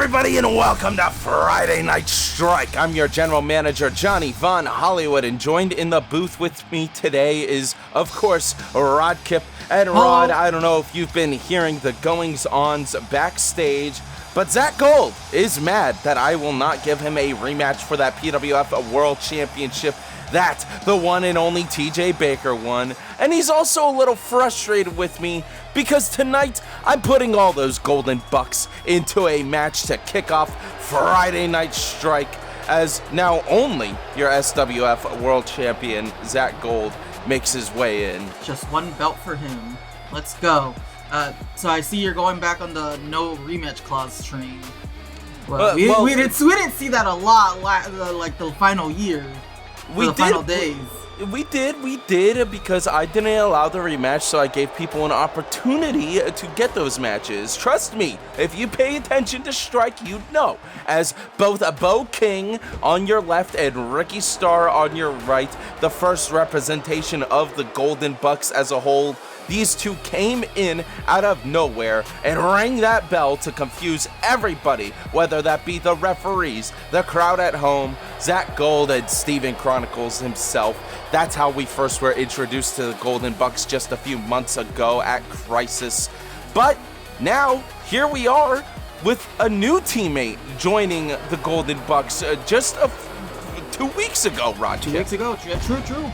everybody, and welcome to Friday Night Strike. I'm your general manager, Johnny Von Hollywood, and joined in the booth with me today is, of course, Rod Kip. And Rod, I don't know if you've been hearing the goings-ons backstage, but Zach Gold is mad that I will not give him a rematch for that PWF World Championship that the one and only TJ Baker won. And he's also a little frustrated with me because tonight I'm putting all those golden bucks into a match to kick off Friday Night Strike, as now only your SWF World Champion Zach Gold makes his way in. Just one belt for him. Let's go. So I see you're going back on the no rematch clause train. Well, we didn't see that a lot like the final year. Final days. We did, because I didn't allow the rematch, so I gave people an opportunity to get those matches. Trust me, if you pay attention to Strike, you'd know. As both a Beau King on your left and Ricky Starr on your right, the first representation of the Golden Bucks as a whole, these two came in out of nowhere and rang that bell to confuse everybody, whether that be the referees, the crowd at home, Zach Gold, and Steven Chronicles himself. That's how we first were introduced to the Golden Bucks just a few months ago at Crisis. But now, here we are with a new teammate joining the Golden Bucks just 2 weeks ago, Rod. 2 weeks ago, true.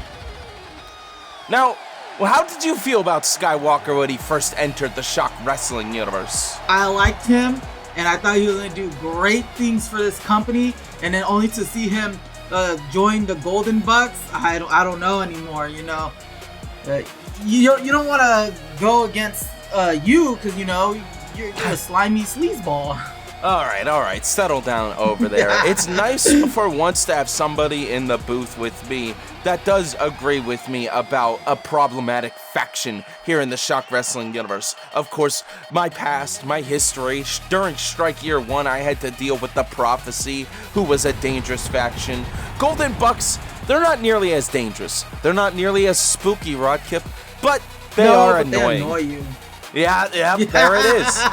Now, well, how did you feel about Skywalker when he first entered the ShockWrestling universe? I liked him, and I thought he was going to do great things for this company, and then only to see him join the Golden Bucks, I don't know anymore, you know. You don't want to go against you, because, you know, you're a slimy sleazeball. All right, settle down over there. It's nice for once to have somebody in the booth with me that does agree with me about a problematic faction here in the ShockWrestling universe. Of course, my past, my history, during Strike Year 1, I had to deal with the Prophecy, who was a dangerous faction. Golden Bucks, they're not nearly as dangerous. They're not nearly as spooky, Rod Kip, but they are annoying. They annoy you. Yeah, there it is.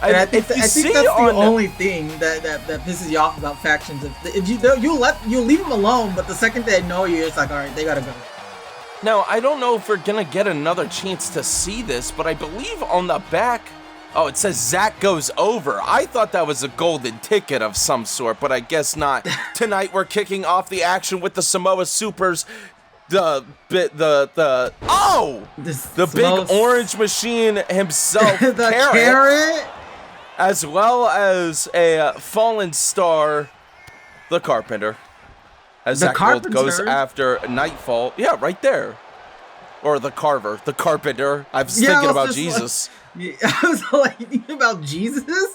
And I think that's the only thing that pisses you off about factions. If you leave them alone, but the second they know you, it's like, all right, they gotta go. Now, I don't know if we're gonna get another chance to see this, but I believe on the back, it says Zach goes over. I thought that was a golden ticket of some sort, but I guess not. Tonight we're kicking off the action with the Samoa Supers. The big orange machine himself, the Carrot. As well as a fallen star, the Carpenter. As Zach Gold goes after Nightfall. Yeah, right there. Or the Carver, the Carpenter. I was thinking about Jesus. I was like, thinking about Jesus?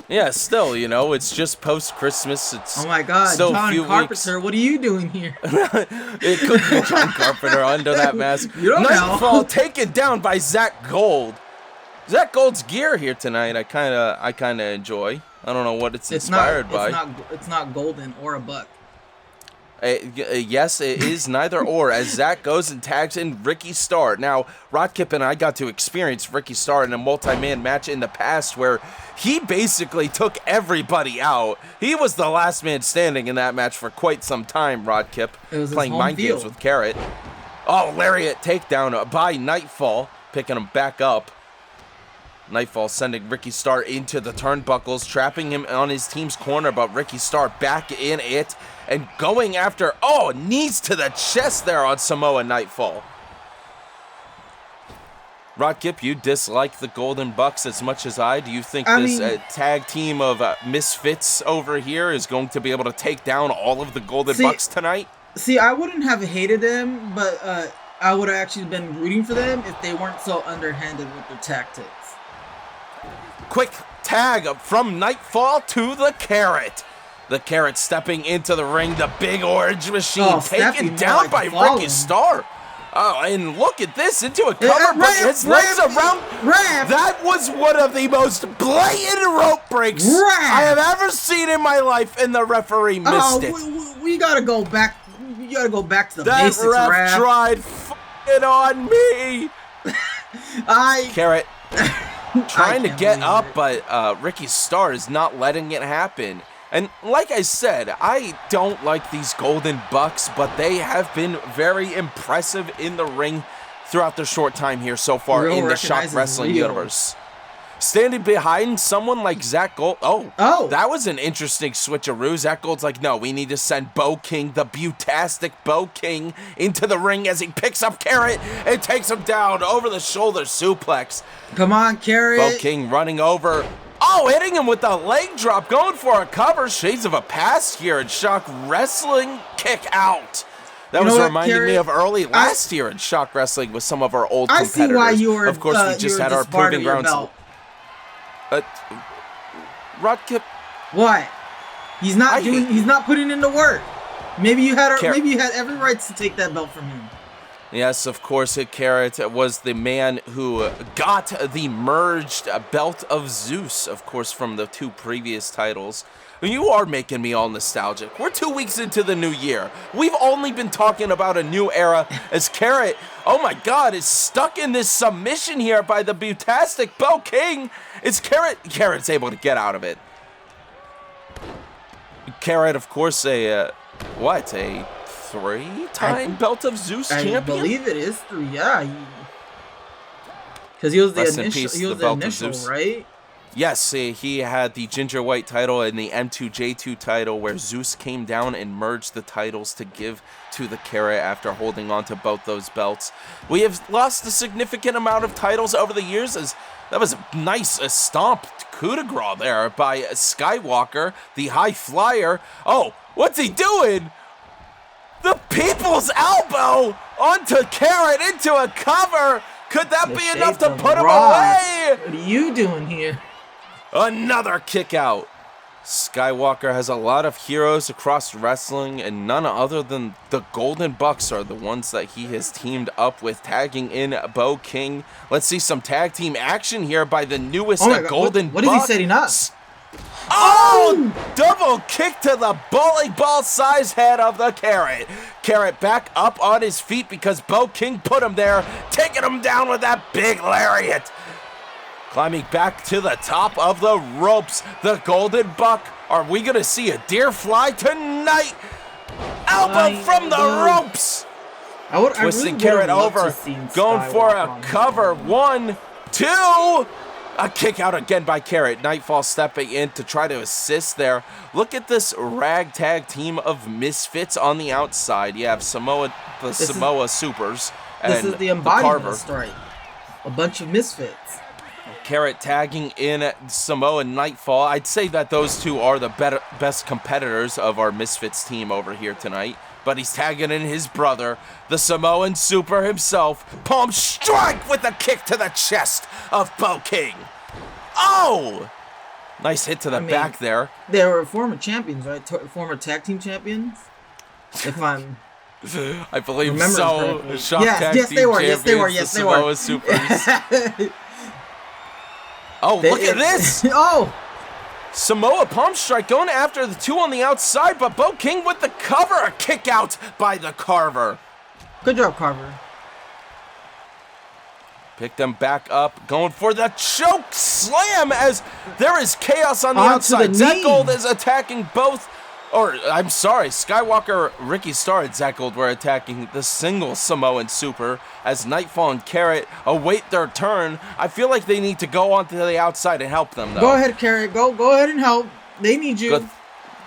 Yeah, still, you know, it's just post-Christmas. It's oh my God, still John a few Carpenter, weeks. What are you doing here? It could be John Carpenter under that mask. You don't Nightfall know. taken down by Zach Gold. Zach Gold's gear here tonight, I kind of enjoy. I don't know what it's inspired by. It's not golden or a buck. Yes, it is neither or, as Zach goes and tags in Ricky Starr. Now, Rod Kip and I got to experience Ricky Starr in a multi-man match in the past where he basically took everybody out. He was the last man standing in that match for quite some time, Rod Kip, playing mind games with Carrot. Oh, lariat takedown by Nightfall, picking him back up. Nightfall sending Ricky Starr into the turnbuckles, trapping him on his team's corner, but Ricky Starr back in it and going after, knees to the chest there on Samoa Nightfall. Rod Kip, you dislike the Golden Bucks as much as I. Do you think this tag team of misfits over here is going to be able to take down all of the Golden Bucks tonight? See, I wouldn't have hated them, but I would have actually been rooting for them if they weren't so underhanded with their tactics. Quick tag from Nightfall to the Carrot. The Carrot stepping into the ring. The big orange machine taken down by Ricky Starr. Oh, and look at this, into a cover, but his legs around. That was one of the most blatant rope breaks I have ever seen in my life, and the referee missed it. We gotta go back. You gotta go back to the basics, Ref. That ref tried f***ing on me. Carrot. Trying to get up, but Ricky Starr is not letting it happen. And like I said, I don't like these Golden Bucks, but they have been very impressive in the ring throughout their short time here so far in the Shock Wrestling universe. Standing behind someone like Zach Gold. Oh, that was an interesting switcheroo. Zach Gold's like, no, we need to send Beau King, the Beautastic Beau King, into the ring as he picks up Carrot and takes him down over the shoulder suplex. Come on, Carrot. Beau King running over. Oh, hitting him with the leg drop, going for a cover. Shades of a past here in Shock Wrestling. Kick out. That was reminding me of early last year in Shock Wrestling with some of our old competitors. I see why you were. Of course, we just had our Proving Grounds. Rodkip. What? He's not doing. He's not putting in the work. Maybe you had. Maybe you had every right to take that belt from him. Yes, of course, Carrot was the man who got the merged belt of Zeus, of course, from the 2 previous titles. You are making me all nostalgic. We're 2 weeks into the new year. We've only been talking about a new era as Carrot, oh my God, is stuck in this submission here by the Beautastic Beau King. It's Carrot's able to get out of it. Carrot, of course, a 3-time Belt of Zeus champion? I believe it is 3, yeah. Because he was the initial, right? Yes, he had the Ginger White title and the M2J2 title where Zeus came down and merged the titles to give to the Carrot after holding on to both those belts. We have lost a significant amount of titles over the years as that was a nice stomp coup de grace there by Skywalker, the high flyer. Oh, what's he doing? The People's Elbow onto Carrot into a cover. Could that be enough to put him away? What are you doing here? Another kick out. Skywalker has a lot of heroes across wrestling, and none other than the Golden Bucks are the ones that he has teamed up with, tagging in Beau King. Let's see some tag team action here by the newest Golden Bucks. What is he setting up? Oh! Double kick to the bowling ball size head of the Carrot. Carrot back up on his feet because Beau King put him there, taking him down with that big lariat. Climbing back to the top of the ropes, the Golden Buck. Are we going to see a deer fly tonight? Elbow from the ropes. Twisting Carrot over, going for a cover. 1, 2. A kick out again by Carrot. Nightfall stepping in to try to assist there. Look at this ragtag team of misfits on the outside. You have Samoa Supers and this is the embodiment story. A bunch of misfits. Carrot tagging in Samoa Nightfall. I'd say that those two are the best competitors of our Misfits team over here tonight. But he's tagging in his brother, the Samoan Super himself. Palm strike with a kick to the chest of Beau King. Oh! Nice hit to the back there. They were former champions, right? Former tag team champions? If I'm... I believe so. Yes, they were. Samoa Supers. Oh, look at this! Oh! Samoa Palm Strike going after the 2 on the outside, but Beau King with the cover. A kick out by the Carver. Good job, Carver. Picked them back up, going for the choke slam as there is chaos on the outside. Zach Gold is attacking both. I'm sorry, Skywalker, Ricky Starr, and Zach Gold were attacking the single Samoan Super as Nightfall and Carrot await their turn. I feel like they need to go onto the outside and help them, though. Go ahead, Carrot. Go ahead and help. They need you.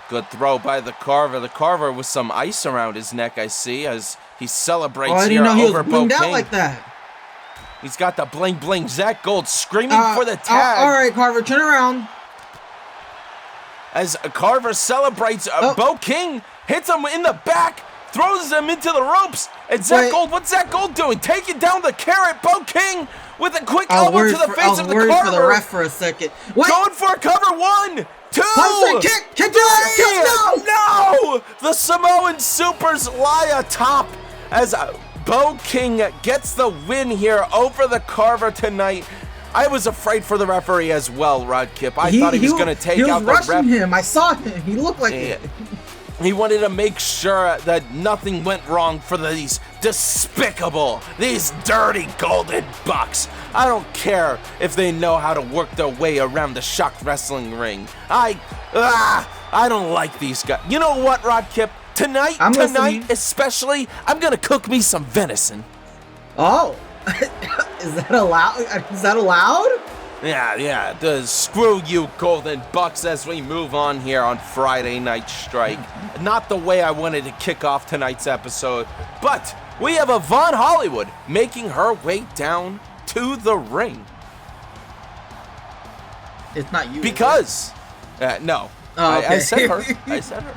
Good throw by the Carver. The Carver with some ice around his neck, I see, as he celebrates I here didn't know over he was Beau King. Out like that. He's got the bling bling. Zach Gold screaming for the tag. All right, Carver, turn around. As Carver celebrates, Beau King hits him in the back, throws him into the ropes, and Zach Gold, what's Zach Gold doing? Taking down the Carrot. Beau King with a quick elbow to the face of the Carver. I was worried for the ref for a second. Going for a cover. 1, 2. Kick No! The Samoan Supers lie atop as Beau King gets the win here over the Carver tonight. I was afraid for the referee as well, Rodkip. I thought he was going to take out the ref. He was rushing him. I saw him. He looked like it. He wanted to make sure that nothing went wrong for these Despicable! These dirty golden bucks! I don't care if they know how to work their way around the Shock Wrestling ring. I don't like these guys. You know what, Rodkip? Tonight especially, I'm gonna cook me some venison. Oh, is that allowed? Yeah. Screw you, Golden Bucks, as we move on here on Friday Night Strike. Not the way I wanted to kick off tonight's episode, but we have a Von Hollywood making her way down to the ring. It's not you. Because, no. Oh, okay. I said her.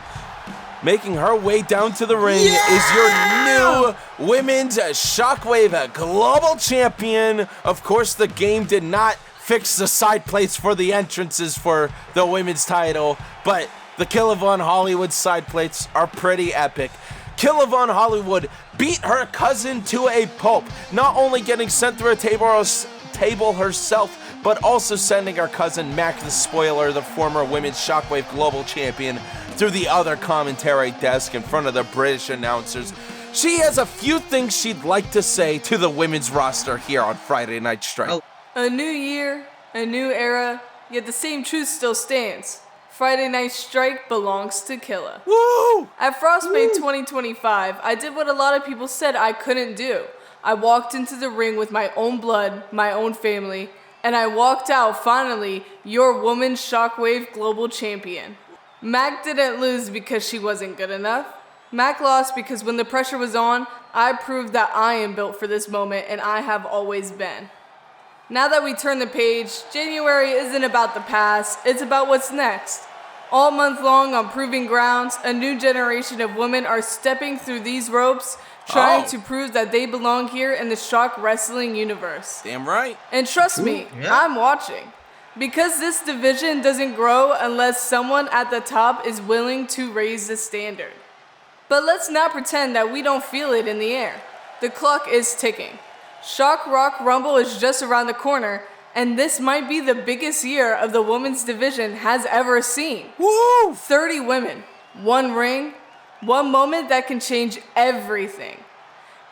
Making her way down to the ring is your new Women's Shockwave Global Champion. Of course, the game did not fix the side plates for the entrances for the women's title, but the Killa Von Hollywood side plates are pretty epic. Killa Von Hollywood beat her cousin to a pulp, not only getting sent through a table herself, but also sending her cousin Mack the Spoiler, the former Women's Shockwave Global Champion, through the other commentary desk in front of the British announcers. She has a few things she'd like to say to the women's roster here on Friday Night Strike. Oh. A new year, a new era, yet the same truth still stands. Friday Night Strike belongs to Killa. Woo! At Frostbite 2025, I did what a lot of people said I couldn't do. I walked into the ring with my own blood, my own family, and I walked out, finally, your Women's Shockwave Global Champion. Mack didn't lose because she wasn't good enough. Mack lost because when the pressure was on, I proved that I am built for this moment, and I have always been. Now that we turn the page, January isn't about the past, it's about what's next. All month long on Proving Grounds, a new generation of women are stepping through these ropes, trying to prove that they belong here in the Shock Wrestling universe. Damn right. And trust me, I'm watching. Because this division doesn't grow unless someone at the top is willing to raise the standard. But let's not pretend that we don't feel it in the air. The clock is ticking. Shock Rock Rumble is just around the corner, and this might be the biggest year of the women's division has ever seen. Woo! 30 women, one ring, one moment that can change everything.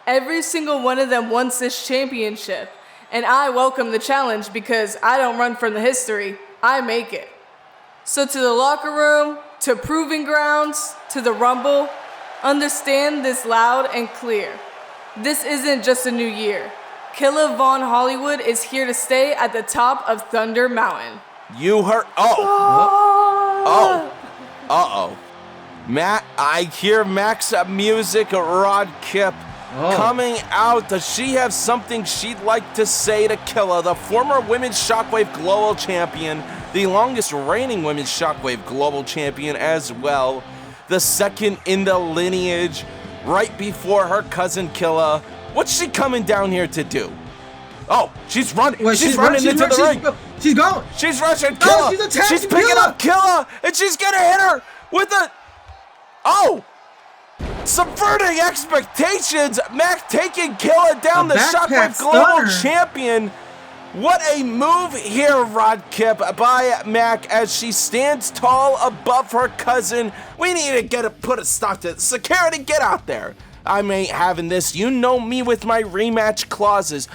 Every single one of them wants this championship, and I welcome the challenge because I don't run from the history, I make it. So to the locker room, to Proving Grounds, to the Rumble, understand this loud and clear. This isn't just a new year. Killa Von Hollywood is here to stay at the top of Thunder Mountain. You heard? Matt, I hear Mack's music, Rodkip, coming out. Does she have something she'd like to say to Killa, the former Women's Shockwave Global Champion, the longest reigning Women's Shockwave Global Champion as well, the second in the lineage, right before her cousin Killa? What's she coming down here to do? Oh, she's running. She's running into the ring. She's going. She's rushing Killa. She's attacking She's picking up Killa, and she's gonna hit her with a... Oh! Subverting expectations. Mack taking Killa down, the Shockwave Global Champion. What a move here, Rodkip, by Mack as she stands tall above her cousin. We need to put a stop to it. Security, get out there. I ain't having this. You know me with my rematch clauses.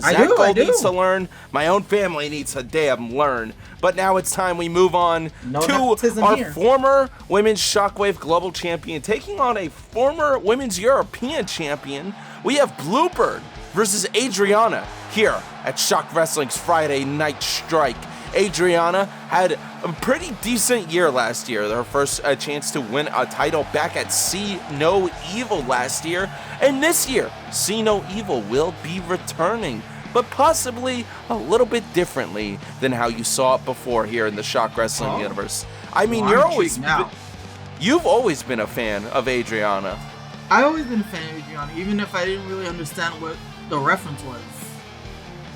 I do. Needs to learn. My own family needs to damn learn. But now it's time we move on to our former Women's Shockwave Global Champion taking on a former Women's European Champion. We have Bluebird versus Adriana here at Shock Wrestling's Friday Night Strike. Adriana had a pretty decent year last year. Her first chance to win a title back at See No Evil last year. And this year, See No Evil will be returning, but possibly a little bit differently than how you saw it before here in the Shock Wrestling universe. I mean, you've always been a fan of Adriana. I've always been a fan of Adriana, even if I didn't really understand what the reference was.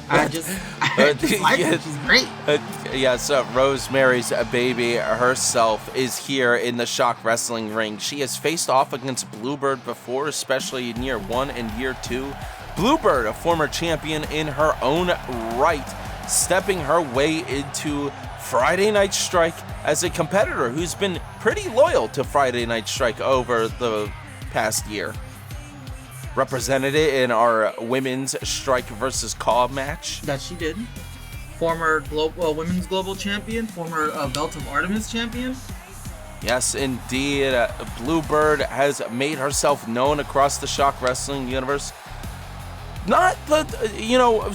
I just like her. She's great. Yes, Rosemary's Baby herself is here in the Shock Wrestling ring. She has faced off against Bluebird before, especially in year 1 and year 2. Bluebird, a former champion in her own right, stepping her way into Friday Night Strike as a competitor who's been pretty loyal to Friday Night Strike over the past year. represented it in our women's Strike versus Call match. That she did. Former women's global champion, former Belt of Artemis champion. Yes, indeed. Bluebird has made herself known across the Shock Wrestling universe. Not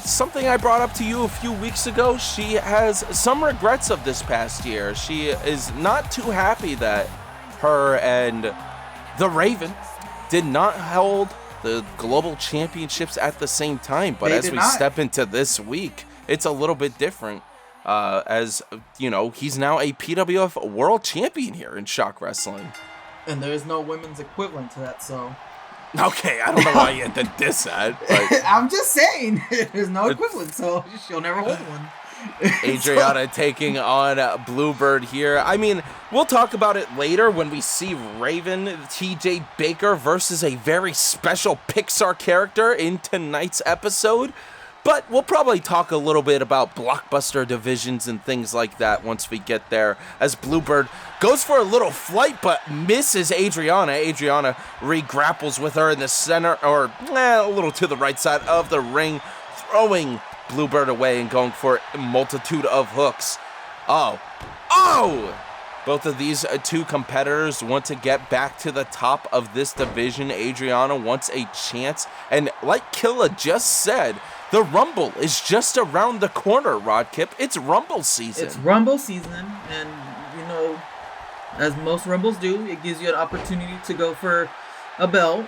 something I brought up to you a few weeks ago. She has some regrets of this past year. She is not too happy that her and the Raven did not hold the global championships at the same time. But as we step into this week, it's a little bit different. As you know, he's now a PWF world champion here in Shock Wrestling. And there is no women's equivalent to that, so. Okay, I don't know why you had to diss that. But I'm just saying, there's no equivalent, so she'll never hold one. Adriana taking on Bluebird here. I mean, we'll talk about it later when we see Raven TJ Baker versus a very special Pixar character in tonight's episode. But we'll probably talk a little bit about blockbuster divisions and things like that once we get there, as Bluebird goes for a little flight but misses Adriana. Adriana re-grapples with her in the center, or a little to the right side of the ring, throwing Bluebird away and going for a multitude of hooks. Oh! Both of these two competitors want to get back to the top of this division. Adriana wants a chance, and like Killa just said, the Rumble is just around the corner, Rodkip. It's Rumble season. It's Rumble season, and, you know, as most Rumbles do, it gives you an opportunity to go for a belt.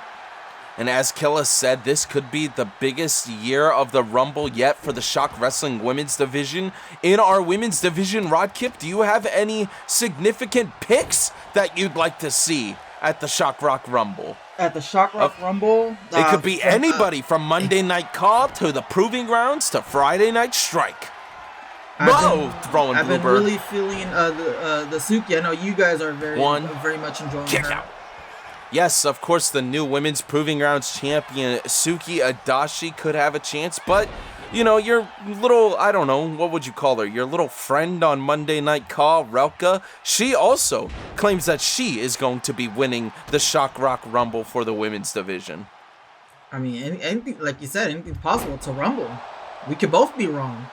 And as Killa said, this could be the biggest year of the Rumble yet for the Shock Wrestling women's division. In our women's division, Rodkip, do you have any significant picks that you'd like to see at the Shock Rock Rumble? At the Shock Rock Rumble? It could be anybody from Monday Night Call to the Proving Grounds to Friday Night Strike. Beau throwing I've Bluebird. been really feeling the Suki. I know you guys are very much enjoying kick her. out. Yes, of course, the new women's Proving Grounds champion Suki Adachi could have a chance, but you know, your little, I don't know, what would you call her? Your little friend on Monday Night Call, Relka, she also claims that she is going to be winning the Shock Rock Rumble for the women's division. I mean, anything, like you said, anything's possible. It's a Rumble. We could both be wrong.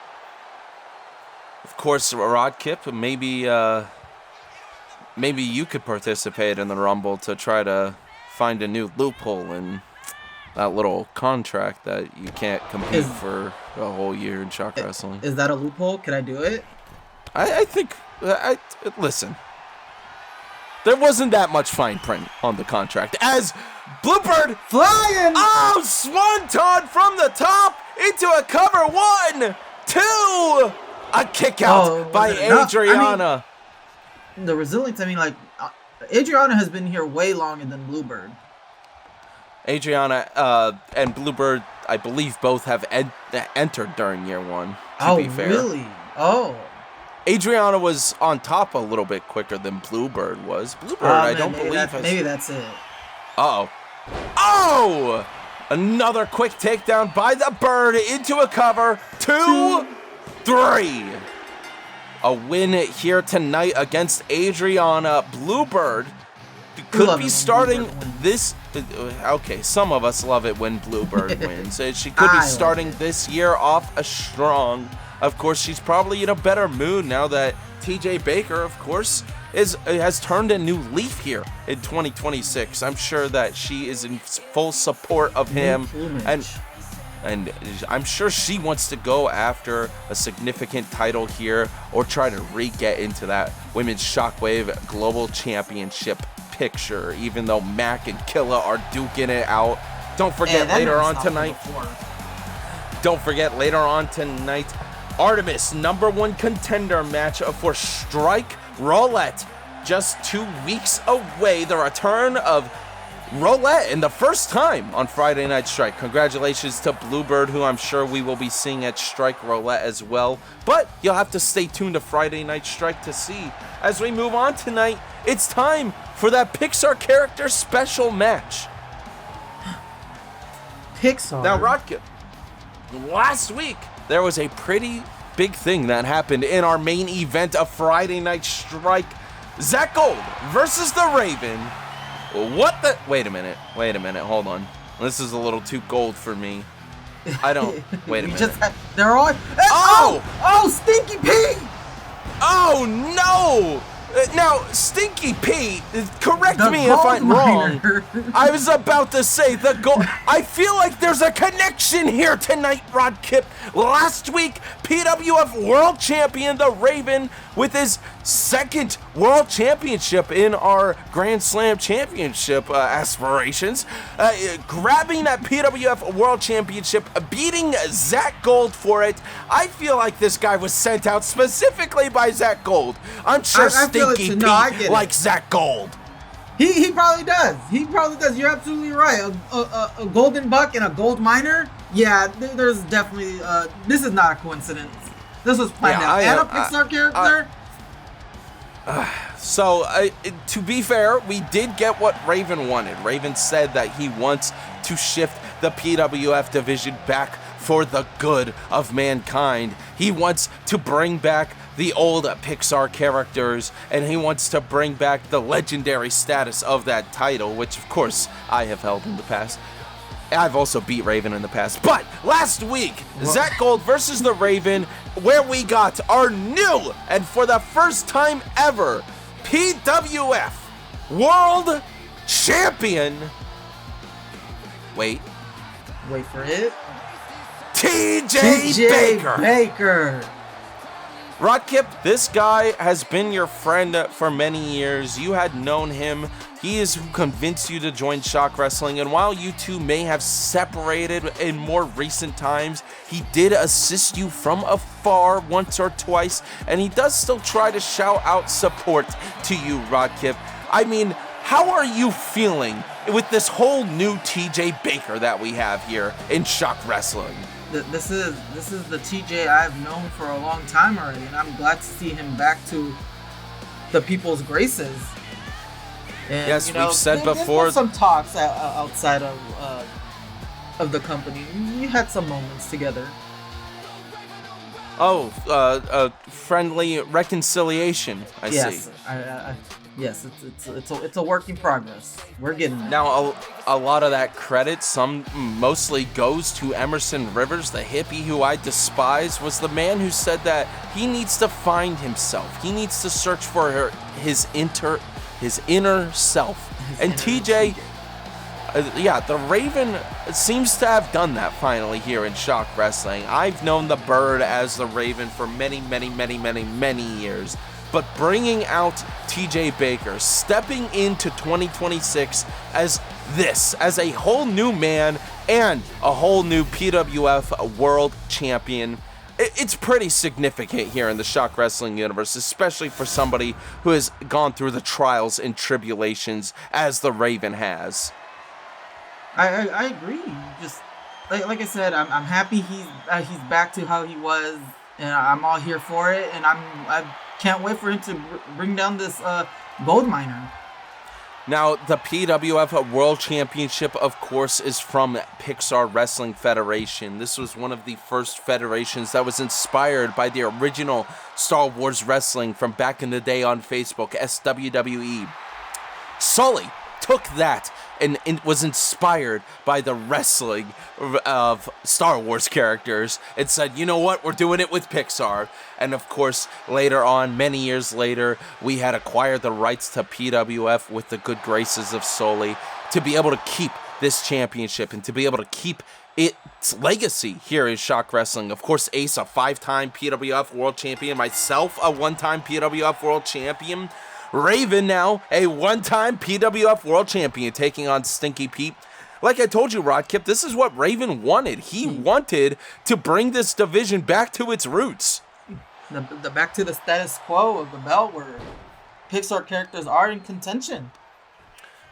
Of course, Rodkip, maybe you could participate in the Rumble to try to find a new loophole in that little contract that you can't compete for a whole year in Shock Wrestling. Is that a loophole? Can I do it? I think, listen, there wasn't that much fine print on the contract. As Bluebird flying! Oh, Swanton from the top into a cover. 1, 2, a kick out by Adriana. I mean, the resilience, I mean, like, Adriana has been here way longer than Bluebird. Adriana and Bluebird, I believe, both have entered during year 1, to be fair. Oh, really? Oh. Adriana was on top a little bit quicker than Bluebird was. Bluebird, I don't believe has... Maybe that's it. Uh-oh. Oh! Another quick takedown by the Bird into a cover. 2, 3. A win here tonight against Adriana. Bluebird could be starting this... Okay, some of us love it when Bluebird wins. She could be starting this year off strong. Of course, she's probably in a better mood now that TJ Baker, of course, has turned a new leaf here in 2026. I'm sure that she is in full support of him. And I'm sure she wants to go after a significant title here or try to re-get into that Women's Shockwave Global Championship picture, even though Mack and Killa are duking it out. Don't forget later on tonight. Artemis #1 contender match for Strike Roulette. Just 2 weeks away. The return of Roulette in the first time on Friday Night Strike. Congratulations to Bluebird, who I'm sure we will be seeing at Strike Roulette as well. But you'll have to stay tuned to Friday Night Strike to see. As we move on tonight, it's time for that Pixar character special match. Pixar? Now, Rodkip, last week, there was a pretty big thing that happened in our main event of Friday Night Strike. Zach Gold versus the Raven. What the? Wait a minute, hold on. This is a little too gold for me. I don't. Wait a minute. They're on. Oh, Stinky Pete! Oh no! Now, Stinky Pete, correct The me if I'm wrong. miner. I was about to say the gold. I feel like there's a connection here tonight, Rod Kip. Last week, PWF World Champion, the Raven, with his second World Championship in our Grand Slam Championship aspirations, grabbing that PWF World Championship, beating Zach Gold for it. I feel like this guy was sent out specifically by Zach Gold. I'm sure Stinky Pete likes Zach Gold. He probably does. He probably does. You're absolutely right. A golden buck and a gold miner. Yeah, there's definitely. This is not a coincidence. This was planned out. And a Pixar character. So, to be fair, we did get what Raven wanted. Raven said that he wants to shift the PWF division back for the good of mankind. He wants to bring back the old Pixar characters, and he wants to bring back the legendary status of that title, which of course I have held in the past. I've also beat Raven in the past. But last week, Zach Gold versus the Raven, where we got our new, and for the first time ever, PWF World Champion. Wait for it. TJ Baker. Rod Kip, this guy has been your friend for many years. You had known him. He is who convinced you to join Shock Wrestling, and while you two may have separated in more recent times, he did assist you from afar once or twice, and he does still try to shout out support to you, Rod Kip. I mean, how are you feeling with this whole new TJ Baker that we have here in Shock Wrestling? This is the TJ I've known for a long time already, and I'm glad to see him back to the people's graces. And, yes, we've said before. There's some talks outside of the company. We had some moments together. Oh, friendly reconciliation. I see. Yes, it's a work in progress. We're getting there. Now, a lot of that credit, mostly goes to Emerson Rivers, the hippie who I despise, was the man who said that he needs to find himself. He needs to search for his inner self. And TJ, the Raven seems to have done that finally here in Shock Wrestling. I've known the Bird as the Raven for many, many, many, many, many years. But bringing out TJ Baker, stepping into 2026 as a whole new man and a whole new PWF World Champion, it's pretty significant here in the Shock Wrestling universe, especially for somebody who has gone through the trials and tribulations as the Raven has. I agree. Just like I said, I'm happy he's back to how he was, and I'm all here for it, and I can't wait for him to bring down this gold miner. Now, the PWF World Championship, of course, is from Pixar Wrestling Federation. This was one of the first federations that was inspired by the original Star Wars wrestling from back in the day on Facebook, SWWE. Sully took that and was inspired by the wrestling of Star Wars characters and said, you know what, we're doing it with Pixar. And of course, later on, many years later, we had acquired the rights to PWF with the good graces of Sully to be able to keep this championship and to be able to keep its legacy here in Shock Wrestling. Of course, Ace, a 5-time PWF World Champion, myself, a 1-time PWF World Champion, Raven now, a 1-time PWF World Champion, taking on Stinky Pete. Like I told you, Rod Kip, this is what Raven wanted. He wanted to bring this division back to its roots. The back to the status quo of the belt where Pixar characters are in contention.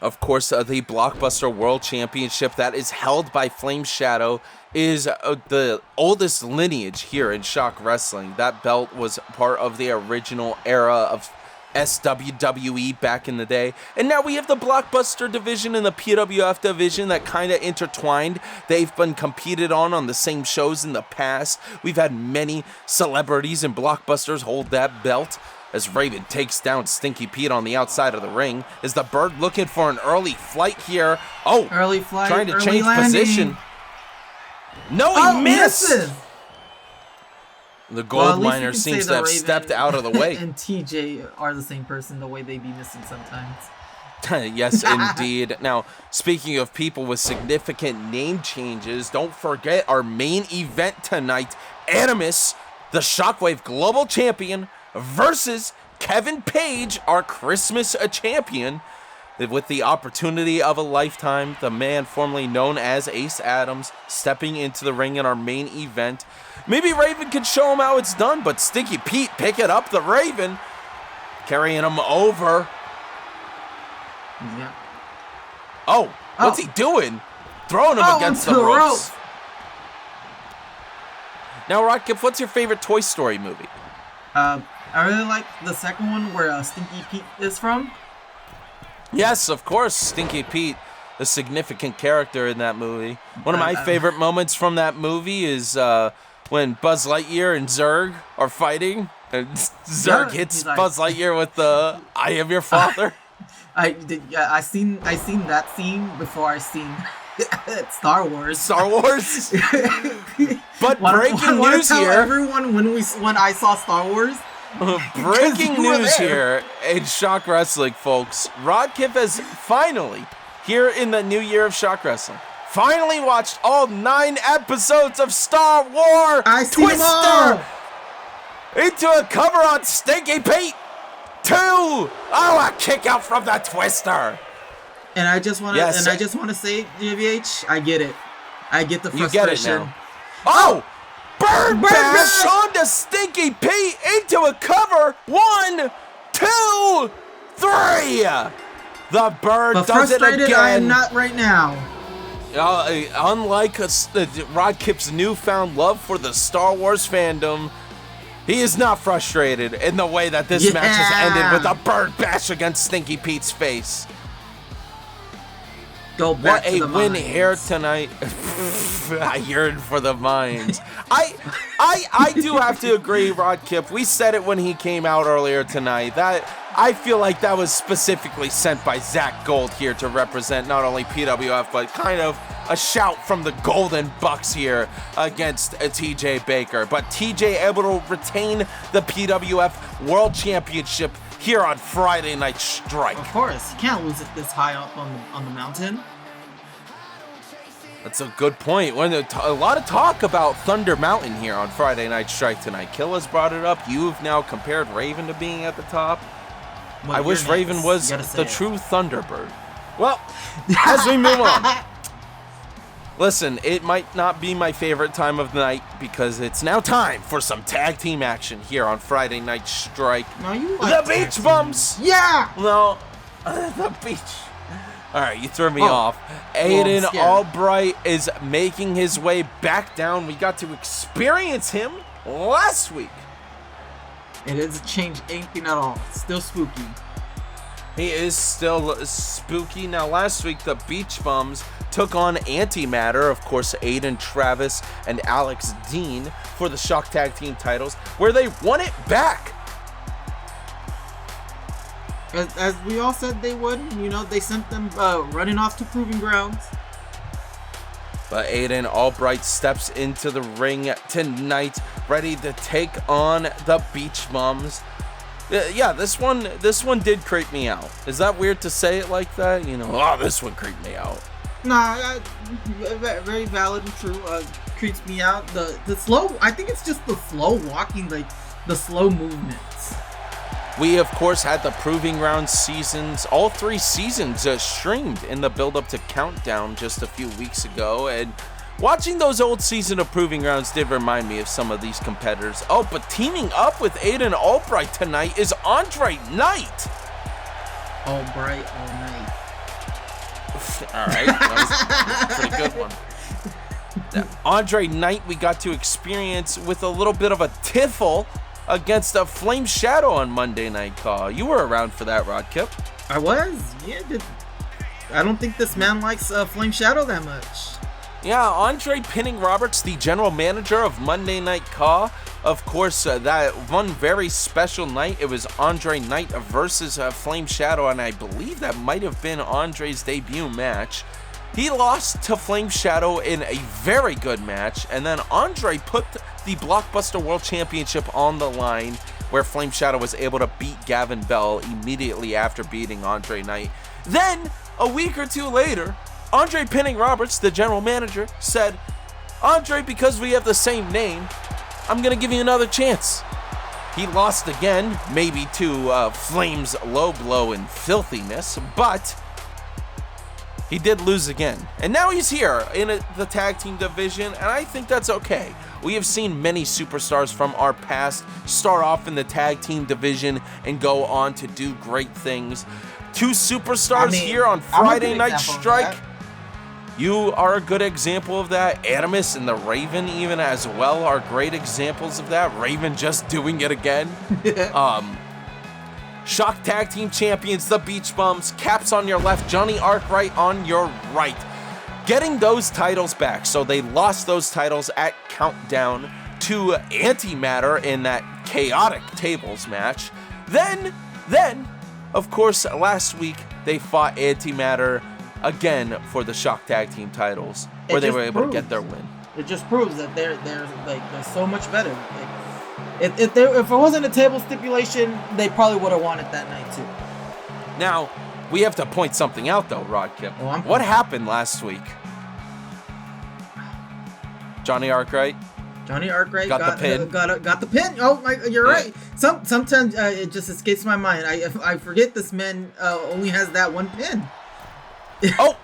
Of course, the Blockbuster World Championship that is held by Flame Shadow is the oldest lineage here in Shock Wrestling. That belt was part of the original era of SWWE back in the day, and now we have the Blockbuster division and the PWF division that kind of intertwined. They've been competed on the same shows in the past. We've had many celebrities and Blockbusters hold that belt. as Raven takes down Stinky Pete on the outside of the ring. Is the Bird looking for an early flight here? Oh, early flight, trying to early change landing. position. No, he missed. Misses. The gold miner you can seems say to have Raven stepped out of the way. and TJ are the same person, the way they be missing sometimes. Yes, indeed. Now, speaking of people with significant name changes, don't forget our main event tonight, Animus, the Shockwave Global Champion, versus Kevin Page, our Christmas champion. With the opportunity of a lifetime, the man formerly known as Ace Adams stepping into the ring in our main event. Maybe Raven could show him how it's done, but Stinky Pete picking up the Raven, carrying him over. Yeah. Oh, what's he doing? Throwing him against the ropes. Now, Rocket, what's your favorite Toy Story movie? I really like the second one where Stinky Pete is from. Yes, of course, Stinky Pete, a significant character in that movie. One of my favorite moments from that movie is when Buzz Lightyear and Zurg are fighting, and Zurg hits Buzz Lightyear with the "I am your father." I seen that scene before I seen Star Wars. Star Wars. But breaking news news here. Everyone when I saw Star Wars. Breaking news here in Shock Wrestling, folks. Rodkiff has finally, here in the new year of Shock Wrestling, finally watched all 9 episodes of Star Wars. Twister into a cover on Stinky Pete. 2. Oh, a kick out from the Twister. And I just want to say, JVH, I get it. I get the frustration. You get it now. Oh! Bird bash onto Stinky Pete into a cover. 1, 2, 3. The Bird does it again. I am not right now. Unlike Rodkip's newfound love for the Star Wars fandom, he is not frustrated in the way that this match has ended with a Bird bash against Stinky Pete's face. Go back to the What a win mines. here tonight. I yearn for the mines. I do have to agree, Rodkip. We said it when he came out earlier tonight. That I feel like that was specifically sent by Zach Gold here to represent not only PWF, but kind of a shout from the Golden Bucks here against TJ Baker. But TJ able to retain the PWF World Championship here on Friday Night Strike. Of course, you can't lose it this high up on the mountain. That's a good point. A lot of talk about Thunder Mountain here on Friday Night Strike tonight. Killa's brought it up. You've now compared Raven to being at the top. Well, I wish Raven was the true Thunderbird. Well, as we move on. Listen, it might not be my favorite time of the night because it's now time for some tag team action here on Friday Night Strike. No, you like the Beach Bumps! Yeah! No, the Beach. All right, you threw me off. Aiden Albright is making his way back down. We got to experience him last week. It doesn't change anything at all. It's still spooky. He is still spooky. Now, last week, the Beach Bums took on Antimatter, of course, Aiden Travis and Alex Dean for the Shock Tag Team titles, where they won it back. As we all said they would, they sent them running off to Proving Grounds. But Aiden Albright steps into the ring tonight, ready to take on the Beach Bums. Yeah, this one did creep me out. Is that weird to say it like that? This one creeped me out. Nah, very valid and true. Creeps me out. The slow. I think it's just the slow walking, like the slow movements. We, of course, had the Proving Ground seasons, all 3 seasons streamed in the build-up to Countdown just a few weeks ago, and watching those old season of Proving Grounds did remind me of some of these competitors. Oh, but teaming up with Aiden Albright tonight is Andre Knight. Albright all night. All right, that was a pretty good one. Andre Knight we got to experience with a little bit of a tiffle against a Flame Shadow on Monday Night Call. You were around for that, Rodkip. I was, yeah. I don't think this man likes Flame Shadow that much. Yeah, Andre pinning Roberts, the general manager of Monday Night Call, of course, that one very special night. It was Andre Knight versus Flame Shadow, and I believe that might have been Andre's debut match. He lost to Flame Shadow in a very good match, and then Andre put the Blockbuster World Championship on the line, where Flame Shadow was able to beat Gavin Bell immediately after beating Andre Knight. Then, a week or two later, Andre Pinning Roberts, the general manager, said, "Andre, because we have the same name, I'm going to give you another chance." He lost again, maybe to Flame's low blow and filthiness, but he did lose again. And now he's here in the tag team division, and I think that's okay. We have seen many superstars from our past start off in the tag team division and go on to do great things. Two superstars here on Friday Night Strike. You are a good example of that. Animus and the Raven even as well are great examples of that. Raven just doing it again. Shock Tag Team Champions, the Beach Bums. Caps on your left, Johnny Arkwright on your right. Getting those titles back. So they lost those titles at Countdown to Antimatter in that chaotic tables match. Then, of course, last week they fought Antimatter again for the Shock Tag Team titles, where they were able to get their win. It just proves that they're so much better. Like, if it wasn't a table stipulation, they probably would have won it that night too. Now, we have to point something out though, Rod Kip. What happened last week? Johnny Arkwright got the pin. Got the pin. Oh my, you're right. Sometimes it just escapes my mind. I forget this man only has that one pin. Oh,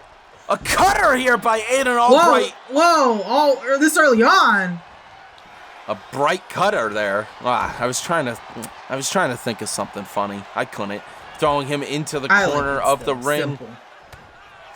a cutter here by Aiden Albright. Whoa! Oh, this early on. A bright cutter there. I was trying to think of something funny. I couldn't. Throwing him into the corner of the ring. Simple.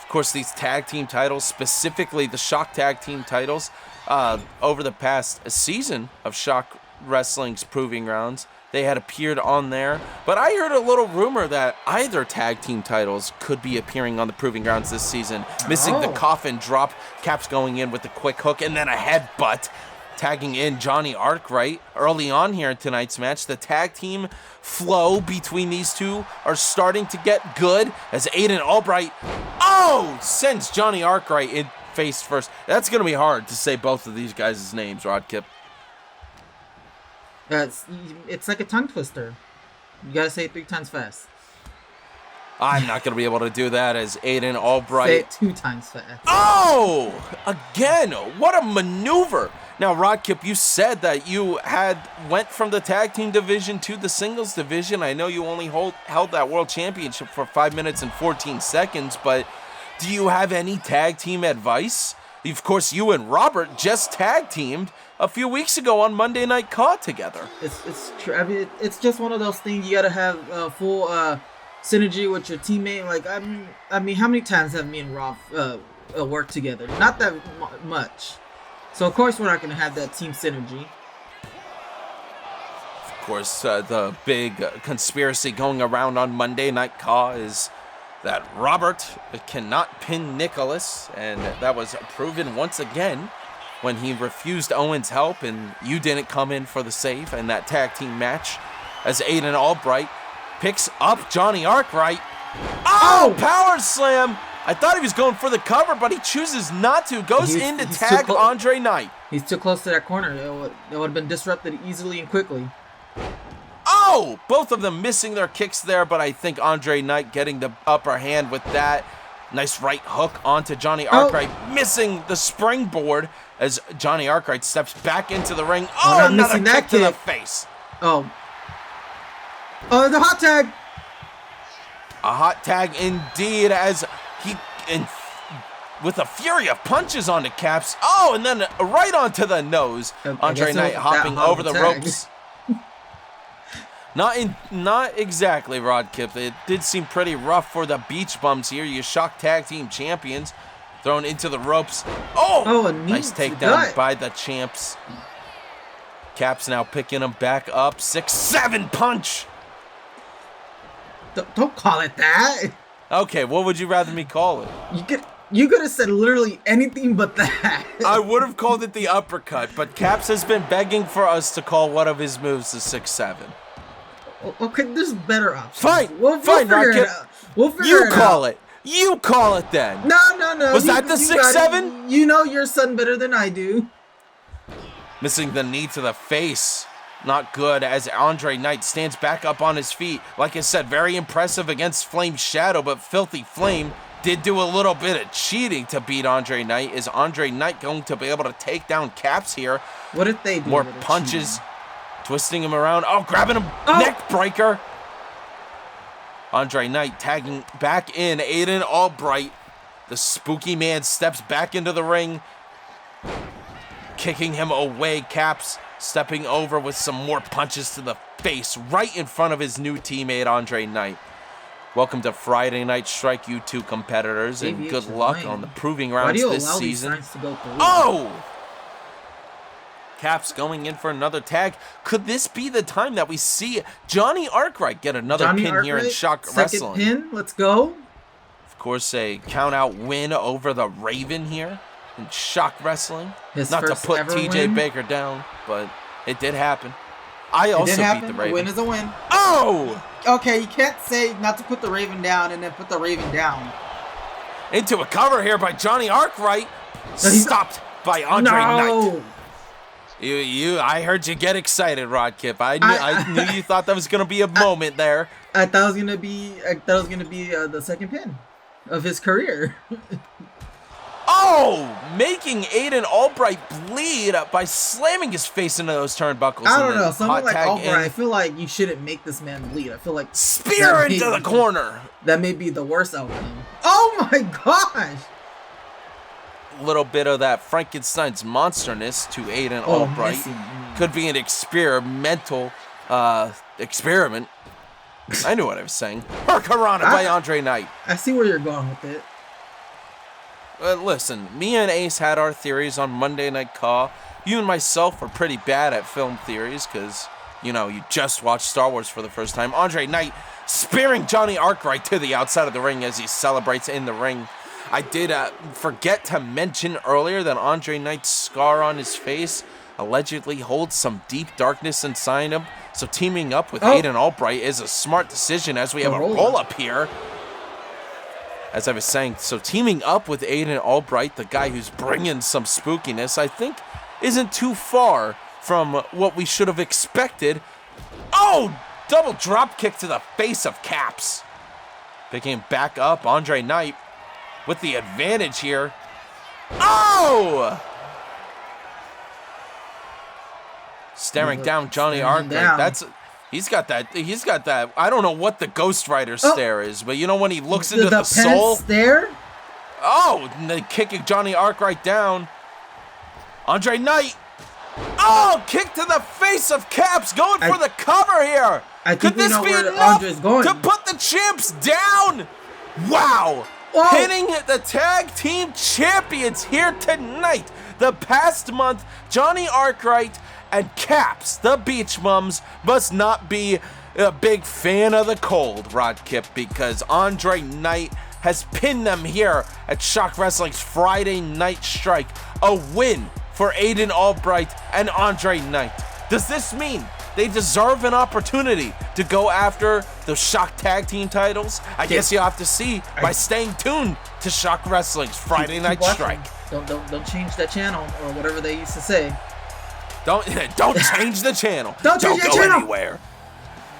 Of course, these tag team titles, specifically the Shock Tag Team titles, over the past season of Shock Wrestling's Proving Grounds, they had appeared on there. But I heard a little rumor that either tag team titles could be appearing on the Proving Grounds this season. Missing the coffin drop, Caps going in with the quick hook, and then a headbutt, tagging in Johnny Arkwright early on here in tonight's match. The tag team flow between these two are starting to get good as Aiden Albright, sends Johnny Arkwright in face first. That's going to be hard to say both of these guys' names, Rod Kip. It's like a tongue twister. You gotta say it 3 times fast. I'm not going to be able to do that as Aiden Albright. Say it 2 times fast. Oh! Again, what a maneuver. Now, Rod Kip, you said that you went from the tag team division to the singles division. I know you only held that world championship for 5 minutes and 14 seconds, but do you have any tag team advice? Of course, you and Robert just tag teamed a few weeks ago on Monday Night Caught together. It's true. I mean, it's just one of those things you gotta have full synergy with your teammate. Like, I mean, how many times have me and Rob worked together? Not that much. So of course we're not gonna have that team synergy. Of course, the big conspiracy going around on Monday Night Caught is that Robert cannot pin Nicholas, and that was proven once again when he refused Owen's help and you didn't come in for the save in that tag team match, as Aiden Albright picks up Johnny Arkwright. Oh, power slam! I thought he was going for the cover, but he chooses not to. Goes in to tag Andre Knight. He's too close to that corner. It would have been disrupted easily and quickly. Oh, both of them missing their kicks there, but I think Andre Knight getting the upper hand with that. Nice right hook onto Johnny Arkwright, missing the springboard as Johnny Arkwright steps back into the ring. Oh, another kick to the face. Oh, the hot tag. A hot tag indeed, as he, with a fury of punches onto Caps. Oh, and then right onto the nose. Andre Knight hopping over the ropes. Not exactly, Rod Kip. It did seem pretty rough for the Beach Bums here. You Shock Tag Team Champions thrown into the ropes. Oh, nice takedown by the champs. Caps now picking him back up. 6-7 punch. Don't call it that. Okay, what would you rather me call it? You could have said literally anything but that. I would have called it the uppercut, but Caps has been begging for us to call one of his moves the 6-7. Okay, there's better options. Fine, We'll fine, figure Rocket. it out. We'll figure You it call out. it. You call it then. No. Was that the You got 6-7? it. You know your son better than I do. Missing the knee to the face. Not good as Andre Knight stands back up on his feet. Like I said, very impressive against Flame Shadow, but Filthy Flame did do a little bit of cheating to beat Andre Knight. Is Andre Knight going to be able to take down Caps here? What did they do? More punches, twisting him around. Oh, grabbing him, neck breaker. Andre Knight tagging back in. Aiden Albright, the spooky man, steps back into the ring, kicking him away. Caps stepping over with some more punches to the face right in front of his new teammate, Andre Knight. Welcome to Friday Night Strike, you two competitors, and good luck on the proving rounds this season. Oh! Caps going in for another tag. Could this be the time that we see Johnny Arkwright get another pin here in Shock Wrestling? Second pin, let's go. Of course, a count-out win over the Raven here in Shock Wrestling. Not to put TJ Baker down, but it did happen. I also beat the Raven. A win is a win. Oh! Okay, you can't say not to put the Raven down and then put the Raven down. Into a cover here by Johnny Arkwright. Stopped by Andre Knight. I heard you get excited, Rodkip. I knew you thought that was gonna be a moment there. I thought it was gonna be. The second pin of his career. Oh, making Aiden Albright bleed by slamming his face into those turnbuckles. I don't know. Someone like Albright, I feel like you shouldn't make this man bleed. I feel like spear into the corner. That may be the worst outcome. Oh my gosh! Little bit of that Frankenstein's monsterness to Aiden Albright. Could be an experimental experiment. I knew what I was saying. Hurricanrana by Andre Knight. I see where you're going with it. Listen, me and Ace had our theories on Monday Night Call. You and myself are pretty bad at film theories because, you just watched Star Wars for the first time. Andre Knight spearing Johnny Arkwright to the outside of the ring as he celebrates in the ring. I did forget to mention earlier that Andre Knight's scar on his face allegedly holds some deep darkness inside him. So teaming up with Aiden Albright is a smart decision as we have a roll-up here. As I was saying, so teaming up with Aiden Albright, the guy who's bringing some spookiness, I think isn't too far from what we should have expected. Oh, double drop kick to the face of Caps. Picking back up, Andre Knight with the advantage here. Oh! Staring down Johnny Arkwright. He's got that. I don't know what the Ghost Rider stare is, but when he looks into the soul. Stare? Oh, and then kicking Johnny Arkwright down. Andre Knight. Oh, kick to the face of Caps, going for the cover here. Could this be enough to put the champs down? Wow. Whoa. Hitting the tag team champions here tonight. The past month, Johnny Arkwright and Caps, the Beach Mums, must not be a big fan of the cold, Rodkip, because Andre Knight has pinned them here at Shock Wrestling's Friday Night Strike. A win for Aiden Albright and Andre Knight. Does this mean they deserve an opportunity to go after the Shock Tag Team titles? I guess you'll have to see by staying tuned to Shock Wrestling's Friday Night Strike. Don't change that channel or whatever they used to say. Don't change the channel. Don't change the channel. Anywhere.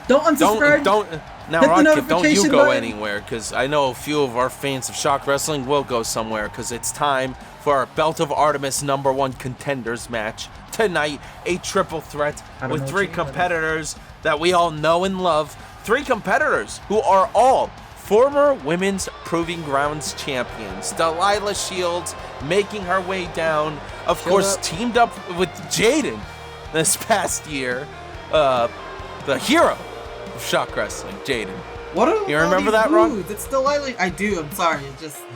Don't unsubscribe. Now, Rodkip, don't you go anywhere, because I know a few of our fans of Shock Wrestling will go somewhere, because it's time for our Belt of Artemis #1 contenders match. Tonight, a triple threat with 3 competitors that we all know and love. 3 competitors who are all former Women's Proving Grounds champions. Delilah Sheilds making her way down. Of course, teamed up with Jaden this past year. The hero of Shock Wrestling, Jaden. You remember that, Ron? It's Delilah. I do. I'm sorry.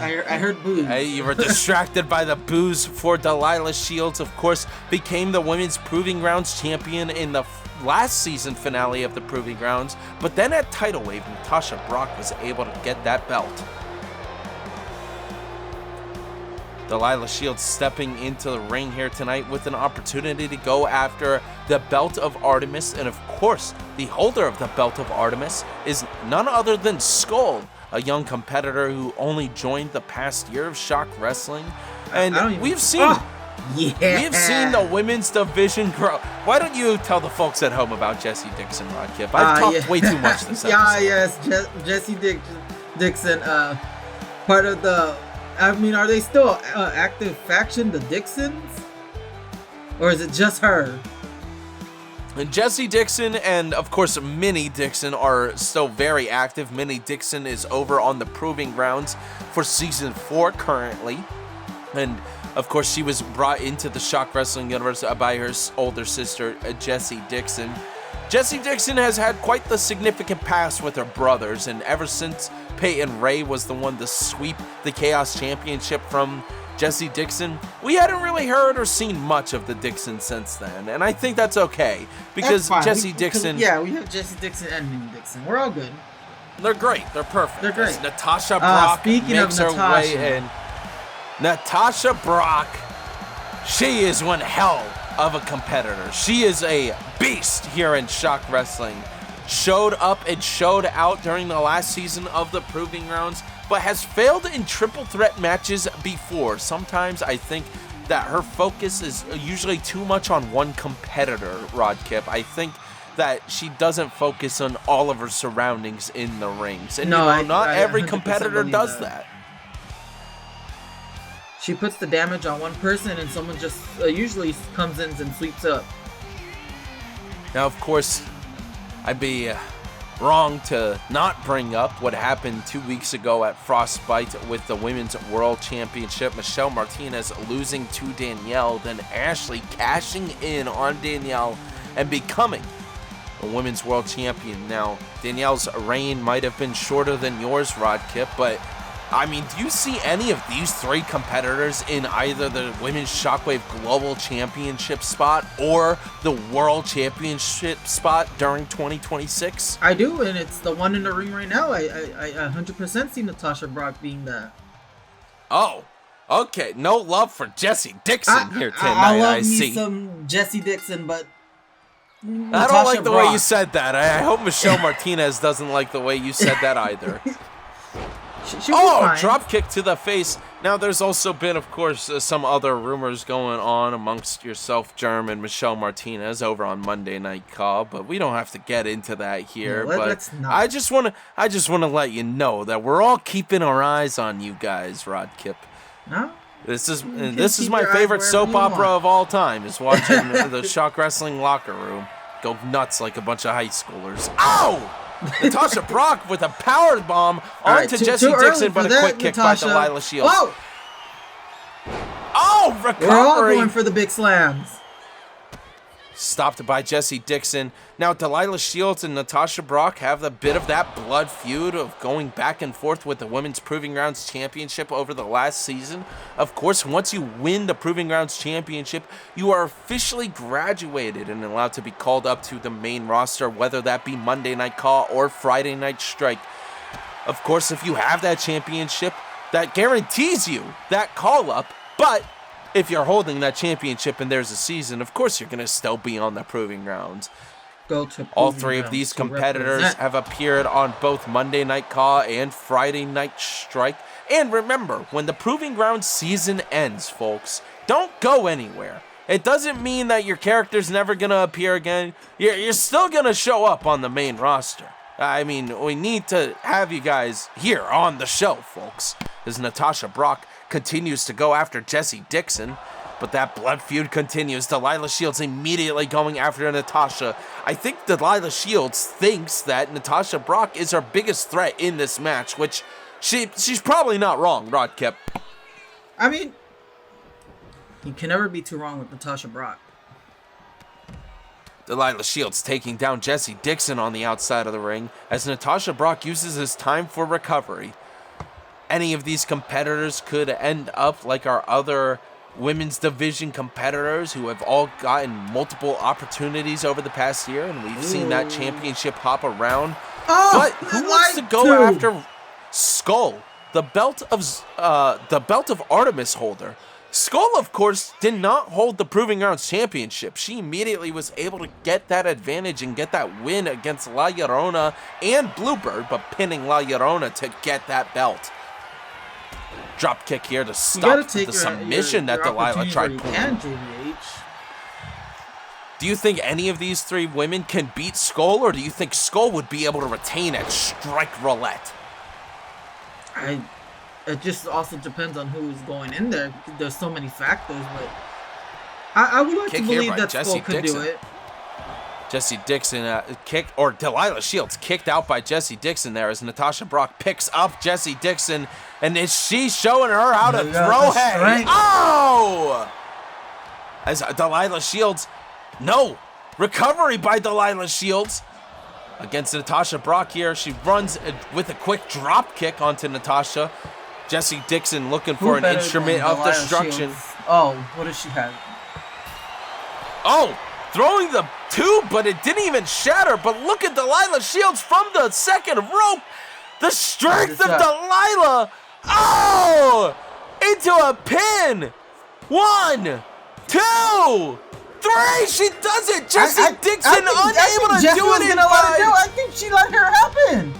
I heard boos. Hey, you were distracted by the boos for Delilah Sheilds. Of course, became the Women's Proving Grounds champion in the last season finale of the Proving Grounds. But then at Title Wave, Natasha Brock was able to get that belt. Delilah Sheilds stepping into the ring here tonight with an opportunity to go after the belt of Artemis. And of course, the holder of the belt of Artemis is none other than Skull, a young competitor who only joined the past year of Shock Wrestling. And we've seen the women's division grow. Why don't you tell the folks at home about Jessie Dixon, Rodkip? I've talked way too much this episode. Jessie Dixon, part of the... I mean, are they still active faction, the Dixons? Or is it just her? And Jessie Dixon and, of course, Minnie Dixon are still very active. Minnie Dixon is over on the Proving Grounds for Season 4 currently. And, of course, she was brought into the Shock Wrestling universe by her older sister, Jessie Dixon. Jessie Dixon has had quite the significant past with her brothers, and ever since Peyton Ray was the one to sweep the Chaos Championship from Jessie Dixon, we hadn't really heard or seen much of the Dixon since then, and I think that's okay, because Jessie Dixon... we have Jessie Dixon and Minnie Dixon. We're all good. They're great. They're perfect. They're great. As Natasha Brock makes her way in. Natasha Brock, she is one hell of a competitor. She is a beast here in Shock Wrestling. Showed up and showed out during the last season of the Proving Grounds, but has failed in triple threat matches before. Sometimes I think that her focus is usually too much on one competitor, Rodkip. I think that she doesn't focus on all of her surroundings in the rings. And not every competitor does that. She puts the damage on one person and someone just usually comes in and sweeps up. Now, of course, I'd be wrong to not bring up what happened 2 weeks ago at Frostbite with the Women's World Championship. Michelle Martinez losing to Danielle, then Ashley cashing in on Danielle and becoming a Women's World Champion. Now, Danielle's reign might have been shorter than yours, Rodkip, but I mean, do you see any of these three competitors in either the Women's Shockwave Global Championship spot or the World Championship spot during 2026? I do, and it's the one in the ring right now. I 100% see Natasha Brock being that. Oh, okay. No love for Jessie Dixon here tonight, I see. I love me some Jessie Dixon, but Natasha I don't like the Brock. way you said that. I hope Michelle Martinez doesn't like the way you said that either. Drop kick to the face. Now, there's also been, of course, some other rumors going on amongst yourself, Germ, and Michelle Martinez over on Monday Night Call, but we don't have to get into that here. I just want to let you know that we're all keeping our eyes on you guys, Rodkip. No? This is my favorite soap opera of all time, is watching the Shock Wrestling locker room go nuts like a bunch of high schoolers. Ow! Natasha Brock with a power bomb onto Jessie Dixon, but a quick kick by Delilah Sheilds. Whoa! Oh, recovery! We're all going for the big slams. Stopped by Jessie Dixon. Now, Delilah Sheilds and Natasha Brock have a bit of that blood feud of going back and forth with the Women's Proving Grounds Championship over the last season. Of course, once you win the Proving Grounds Championship, you are officially graduated and allowed to be called up to the main roster, whether that be Monday Night Call or Friday Night Strike. Of course, if you have that championship, that guarantees you that call-up, but if you're holding that championship and there's a season, of course you're going to still be on the Proving Grounds. All three of these competitors have appeared on both Monday Night Call and Friday Night Strike. And remember, when the Proving Grounds season ends, folks, don't go anywhere. It doesn't mean that your character's never going to appear again. You're still going to show up on the main roster. I mean, we need to have you guys here on the show, folks, as Natasha Brock continues to go after Jessie Dixon, but that blood feud continues. Delilah Sheilds immediately going after Natasha. I think Delilah Sheilds thinks that Natasha Brock is her biggest threat in this match, which she's probably not wrong, Rodkip. I mean, you can never be too wrong with Natasha Brock. Delilah Sheilds taking down Jessie Dixon on the outside of the ring as Natasha Brock uses his time for recovery. Any of these competitors could end up like our other women's division competitors who have all gotten multiple opportunities over the past year, and we've seen that championship hop around. But who wants to go after Skull? the belt of Artemis holder. Skull, of course, did not hold the Proving Grounds Championship. She immediately was able to get that advantage and get that win against La Llorona and Bluebird, but pinning La Llorona to get that belt. Drop kick here to stop the submission that Delilah tried pulling. Do you think any of these three women can beat Skull, or do you think Skull would be able to retain at Strike Roulette? It just also depends on who's going in there. There's so many factors, but I would like to believe that Skull could do it. Jessie Dixon or Delilah Sheilds kicked out by Jessie Dixon there as Natasha Brock picks up Jessie Dixon, and is she showing her how to throw head? Oh! As Delilah Sheilds, no! Recovery by Delilah Sheilds against Natasha Brock here. She runs with a quick drop kick onto Natasha. Jessie Dixon looking for an instrument of destruction. Oh, what does she have? Oh, throwing the tube, but it didn't even shatter. But look at Delilah Sheilds from the second rope. The strength of Delilah. Oh, into a pin. 1, 2, 3. She does it. Jessie Dixon unable to do it in 5. I think she let her happen.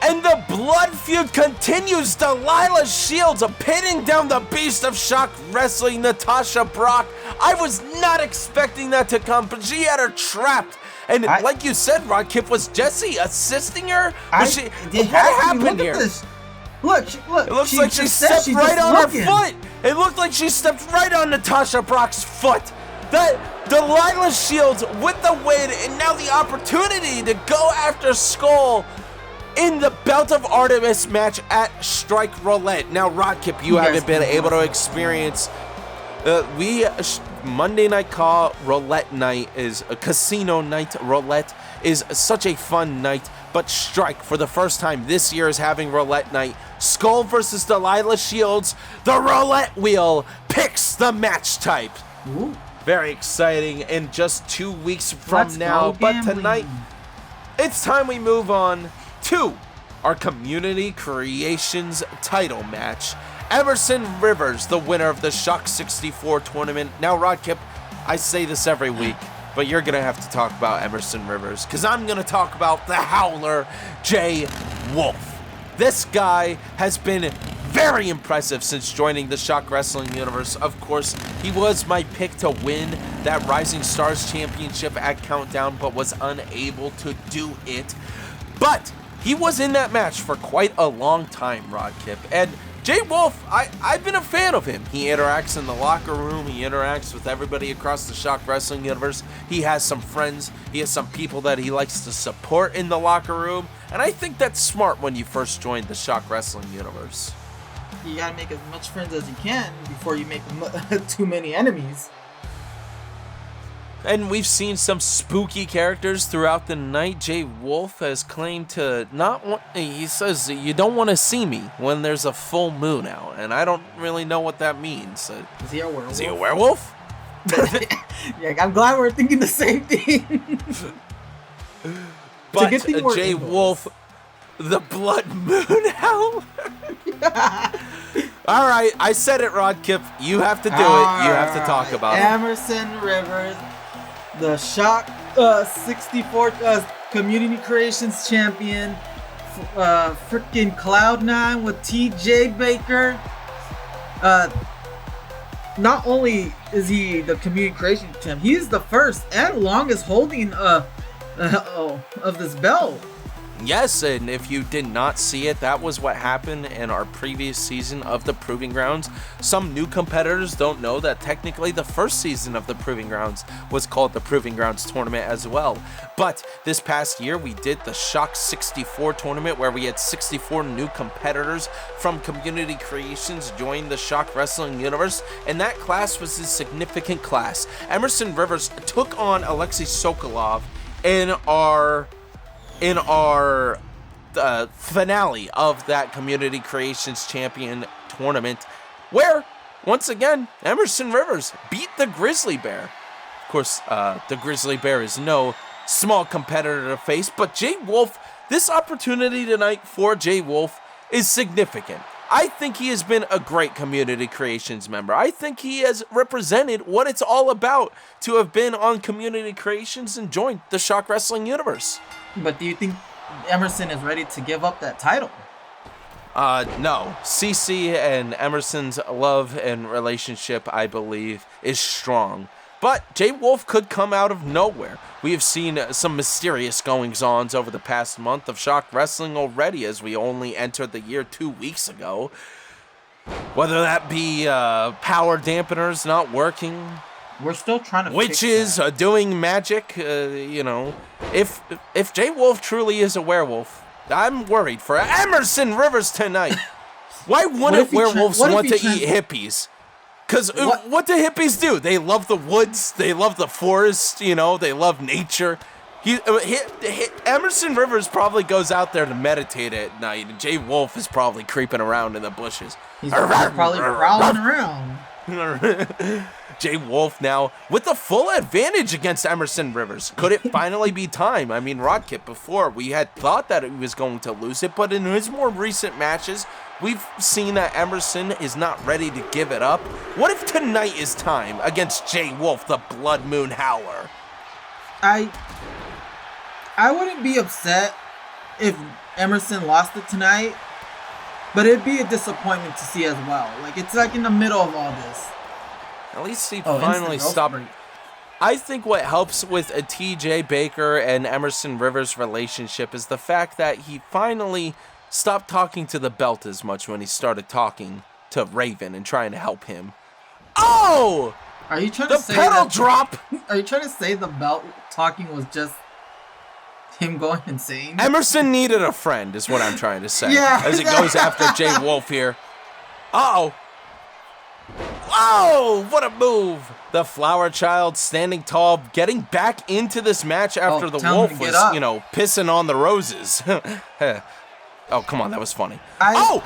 And the blood feud continues. Delilah Sheilds pinning down the beast of Shock Wrestling, Natasha Brock. I was not expecting that to come, but she had her trapped. And like you said, Rodkip, was Jessie assisting her? What happened here? Look. It looks like she stepped right on her foot. It looked like she stepped right on Natasha Brock's foot. That Delilah Sheilds with the win, and now the opportunity to go after Skull in the Belt of Artemis match at Strike Roulette. Now, Rodkip, you haven't been able to experience. Monday Night Call Roulette Night is a casino night. Roulette is such a fun night, but Strike for the first time this year is having Roulette Night. Skull versus Delilah Sheilds. The roulette wheel picks the match type. Ooh. Very exciting. In just 2 weeks from now, but tonight it's time we move on to our Community Creations title match. Emerson Rivers, the winner of the Shock 64 tournament. Now, Rodkip, I say this every week, but you're going to have to talk about Emerson Rivers, because I'm going to talk about the Howler, Jay Wolf. This guy has been very impressive since joining the Shock Wrestling universe. Of course, he was my pick to win that Rising Stars Championship at Countdown, but was unable to do it. But he was in that match for quite a long time, Rodkip. And Jay Wolf, I've been a fan of him. He interacts in the locker room. He interacts with everybody across the Shock Wrestling universe. He has some friends. He has some people that he likes to support in the locker room. And I think that's smart when you first join the Shock Wrestling universe. You gotta make as much friends as you can before you make too many enemies. And we've seen some spooky characters throughout the night. Jay Wolf has claimed to not want... He says, you don't want to see me when there's a full moon out. And I don't really know what that means. Is he a werewolf? Is he a werewolf? Yeah, I'm glad we're thinking the same thing. But Jay Wolf, the Blood Moon Howler. All right, I said it, Rodkip. You have to do it. You have to talk about it. Emerson Rivers, the Shock 64 Community Creations champion, freaking Cloud9 with TJ Baker. Not only is he the Community Creations champ, he is the first and longest holding of this belt. Yes, and if you did not see it, that was what happened in our previous season of the Proving Grounds. Some new competitors don't know that technically the first season of the Proving Grounds was called the Proving Grounds Tournament as well. But this past year, we did the Shock 64 tournament where we had 64 new competitors from Community Creations join the Shock Wrestling universe, and that class was a significant class. Emerson Rivers took on Alexi Sokalov in our finale of that Community Creations Champion tournament, where, once again, Emerson Rivers beat the Grizzly Bear. Of course, the Grizzly Bear is no small competitor to face, but Jay Wolf, this opportunity tonight for Jay Wolf is significant. I think he has been a great Community Creations member. I think he has represented what it's all about to have been on Community Creations and joined the Shock Wrestling universe. But do you think Emerson is ready to give up that title? No. CC and Emerson's love and relationship, I believe, is strong. But Jay Wolf could come out of nowhere. We have seen some mysterious goings-ons over the past month of Shock Wrestling already, as we only entered the year 2 weeks ago. Whether that be power dampeners not working, we're still trying to witches doing magic, if Jay Wolf truly is a werewolf, I'm worried for Emerson Rivers tonight. Why wouldn't werewolves want to eat hippies? Because what do hippies do? They love the woods, they love the forest, they love nature. Emerson Rivers probably goes out there to meditate at night, and Jay Wolf is probably creeping around in the bushes. He's probably prowling around. Jay Wolf now with the full advantage against Emerson Rivers. Could it finally be time? I mean, Rodkit, before we had thought that he was going to lose it, but in his more recent matches, we've seen that Emerson is not ready to give it up. What if tonight is time against Jay Wolf, the Blood Moon Howler? I wouldn't be upset if Emerson lost it tonight, but it'd be a disappointment to see as well. Like, it's like in the middle of all this. At least he finally stopped. I think what helps with a TJ Baker and Emerson Rivers relationship is the fact that he finally stopped talking to the belt as much when he started talking to Raven and trying to help him. Oh! Are you trying to say the pedal drop? Are you trying to say the belt talking was just him going insane? Emerson needed a friend, is what I'm trying to say. Yeah. As it goes after Jay Wolf here. Uh-oh. Oh, what a move. The Flower Child standing tall, getting back into this match after the Wolf was, pissing on the roses. Oh, come on, that was funny. No!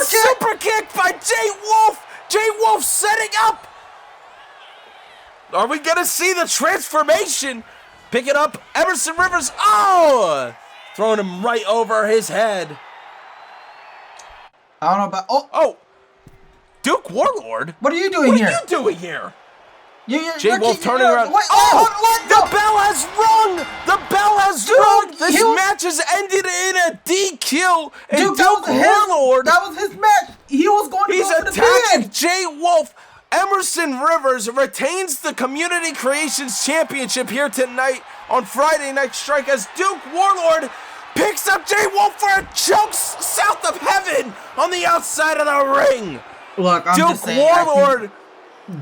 Super kick by Jay Wolf! Jay Wolf setting up! Are we going to see the transformation? Pick it up, Emerson Rivers. Oh! Throwing him right over his head. I don't know about... Oh! Duke Warlord? What are you doing here? What are you doing here? Jay Wolf turning around. What? The bell has rung! The bell has rung! This match has ended in a DQ. And Duke Warlord... That was his match. He was going to go for the pin. He's attacking Jay Wolf. Emerson Rivers retains the Community Creations Championship here tonight on Friday Night Strike as Duke Warlord picks up Jay Wolf for a choke south of heaven on the outside of the ring. Look, I'm just saying, Warlord.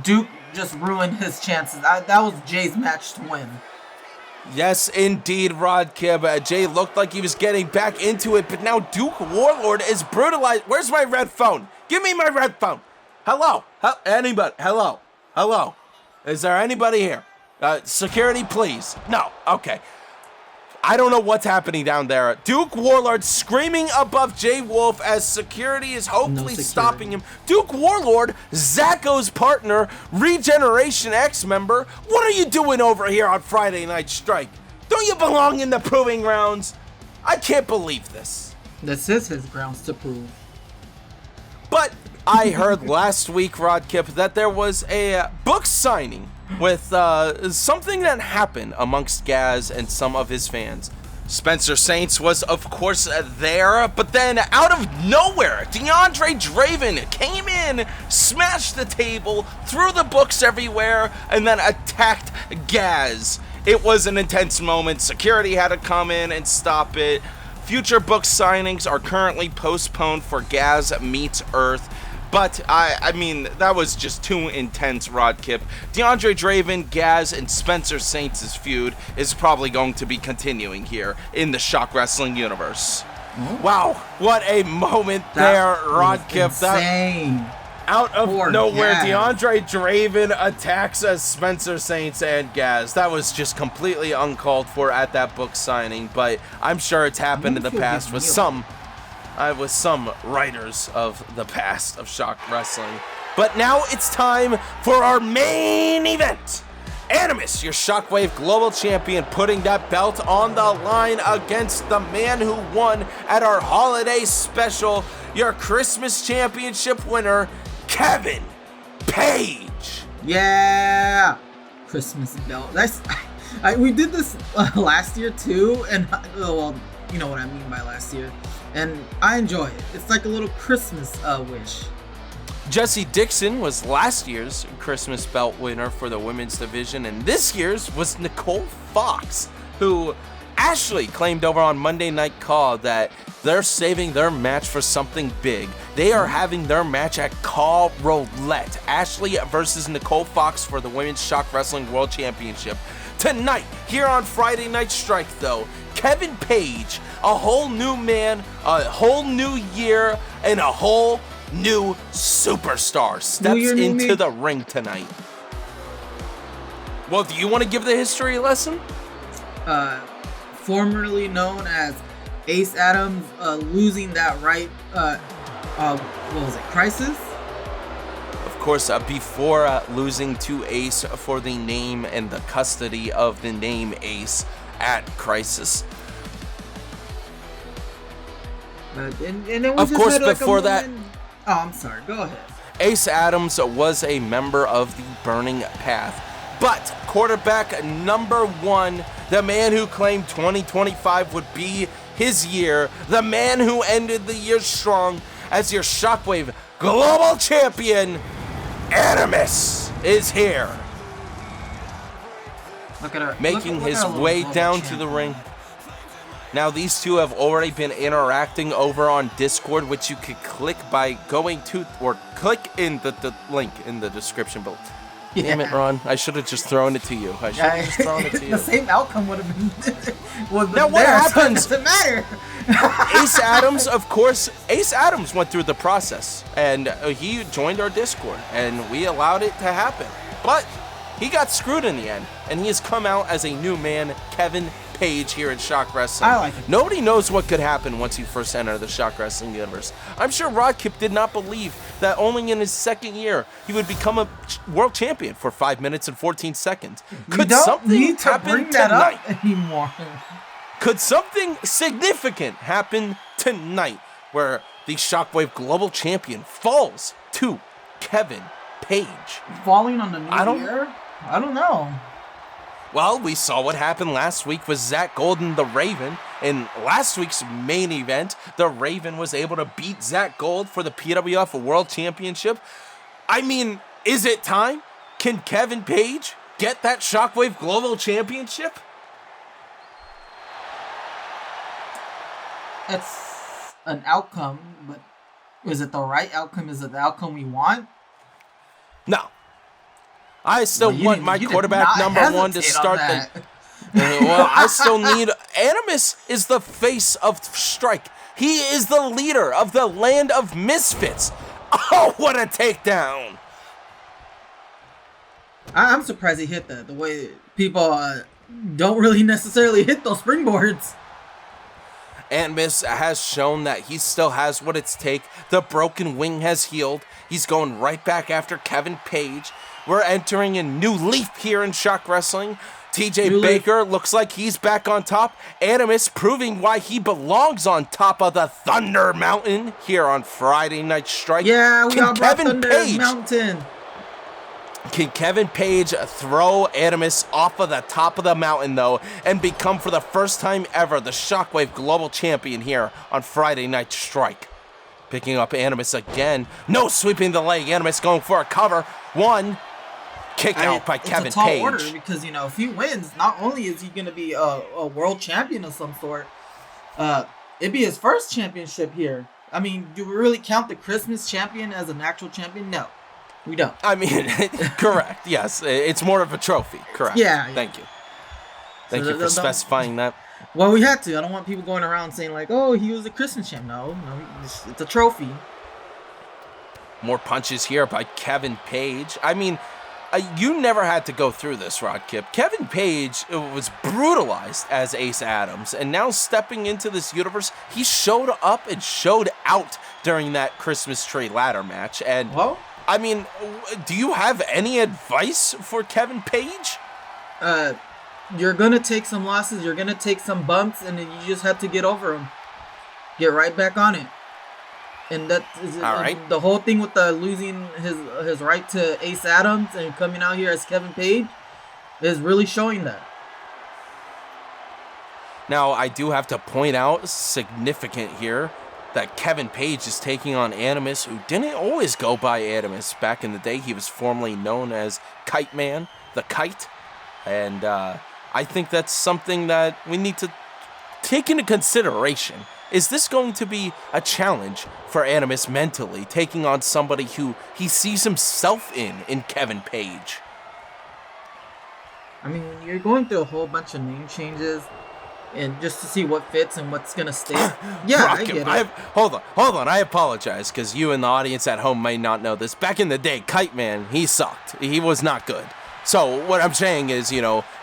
Duke just ruined his chances. That was Jay's match to win. Yes, indeed, Rod Kibb. Jay looked like he was getting back into it, but now Duke Warlord is brutalized. Where's my red phone? Give me my red phone. Hello? Anybody? Hello? Hello? Is there anybody here? Security, please. No. Okay. I don't know what's happening down there. Duke Warlord screaming above Jay Wolf as security is hopefully stopping him. Duke Warlord, Zacho's partner, Regeneration X member. What are you doing over here on Friday Night Strike? Don't you belong in the proving grounds? I can't believe this. This is his grounds to prove. But I heard last week, Rod Kip, that there was a book signing with something that happened amongst Gaz and some of his fans. Spencer Saints was, of course, there, but then out of nowhere, Deandre Draven came in, smashed the table, threw the books everywhere, and then attacked Gaz. It was an intense moment. Security had to come in and stop it. Future book signings are currently postponed for Gaz Meets Earth. But, I mean, that was just too intense, Rod Kip. Deandre Draven, Gaz, and Spencer Saints' feud is probably going to be continuing here in the Shock Wrestling universe. Wow, what a moment there, Rod Kip. Insane. Out of nowhere, Deandre Draven attacks Spencer Saints and Gaz. That was just completely uncalled for at that book signing, but I'm sure it's happened in the past with some writers of the past of Shock Wrestling. But now it's time for our main event. Animus, your Shockwave Global Champion, putting that belt on the line against the man who won at our holiday special, your Christmas Championship winner, Kevin Page. Yeah, Christmas belt. We did this last year too, and well, you know what I mean by last year, and I enjoy it. It's like a little Christmas wish. Jessie Dixon was last year's Christmas belt winner for the women's division, and this year's was Nicole Fox, who Ashley claimed over on Monday Night Call that they're saving their match for something big. They are having their match at Call Roulette. Ashley versus Nicole Fox for the Women's Shock Wrestling World Championship. Tonight, here on Friday Night Strike, though, Kevin Page, a whole new man, a whole new year, and a whole new superstar steps into the ring tonight. Well, do you want to give the history lesson? Formerly known as Ace Adams, losing that right, what was it, Crisis? Of course, before losing to Ace for the name and the custody of the name Ace at Crisis. And then we of just course, had, like, before that... Oh, I'm sorry. Go ahead. Ace Adams was a member of the Burning Path. But quarterback number one, the man who claimed 2025 would be his year, the man who ended the year strong as your Shockwave Global Champion, Animus, is here. Look at her. Making his way down to the ring. Now, these two have already been interacting over on Discord, which you could click by going to, or click in the link in the description below. Yeah. Damn it, Ron. I should have just thrown it to you. The same outcome would have been. Now, what happens? So it doesn't matter. Ace Adams, of course, Ace Adams went through the process, and he joined our Discord, and we allowed it to happen. But he got screwed in the end, and he has come out as a new man, Kevin Page, here in Shock Wrestling. I like it. Nobody knows what could happen once you first enter the Shock Wrestling universe. I'm sure Rodkip did not believe that only in his second year he would become a world champion for 5 minutes and 14 seconds. Could something happen tonight? Anymore. Could something significant happen tonight where the Shockwave Global Champion falls to Kevin Page? Falling on the new year? I don't know. Well, we saw what happened last week with Zach Golden, the Raven. In last week's main event, the Raven was able to beat Zach Gold for the PWF World Championship. I mean, is it time? Can Kevin Page get that Shockwave Global Championship? It's an outcome, but is it the right outcome? Is it the outcome we want? No. I still want my quarterback number one to start the... Well, I still need... Animus is the face of Strike. He is the leader of the land of misfits. Oh, what a takedown. I'm surprised he hit that. The way people don't really necessarily hit those springboards. Animus has shown that he still has what it's take. The broken wing has healed. He's going right back after Kevin Page. We're entering a new leaf here in Shock Wrestling. TJ Baker looks like he's back on top. Animus proving why he belongs on top of the Thunder Mountain here on Friday Night Strike. Yeah, we got Thunder Mountain. Can Kevin Page throw Animus off of the top of the mountain, though, and become, for the first time ever, the Shockwave Global Champion here on Friday Night Strike? Picking up Animus again. No, sweeping the leg. Animus going for a cover. One. Kick out by Kevin Page. It's a tall order because, you know, if he wins, not only is he going to be a world champion of some sort, it'd be his first championship here. I mean, do we really count the Christmas champion as an actual champion? No, we don't. I mean, correct. Yes, it's more of a trophy. Correct. Yeah. Thank you. Thank you for specifying that. Well, we had to. I don't want people going around saying like, "Oh, he was a Christmas champ." No, it's a trophy. More punches here by Kevin Page. I mean, you never had to go through this, Rodkip. Kevin Page was brutalized as Ace Adams, and now stepping into this universe, he showed up and showed out during that Christmas tree ladder match. And, I mean, do you have any advice for Kevin Page? you're gonna take some losses, you're gonna take some bumps, and then you just have to get over them. Get right back on it. And that is all right. The whole thing with the losing his right to Ace Adams and coming out here as Kevin Page is really showing that. Now, I do have to point out, significant here, that Kevin Page is taking on Animus, who didn't always go by Animus. Back in the day, he was formerly known as Kite Man, the Kite. And I think that's something that we need to take into consideration. Is this going to be a challenge for Animus mentally, taking on somebody who he sees himself in Kevin Page? I mean, when you're going through a whole bunch of name changes, and just to see what fits and what's gonna stay. Yeah, I get it. Hold on. I apologize, because you and the audience at home may not know this. Back in the day, Kite Man, he sucked. He was not good. So what I'm saying is,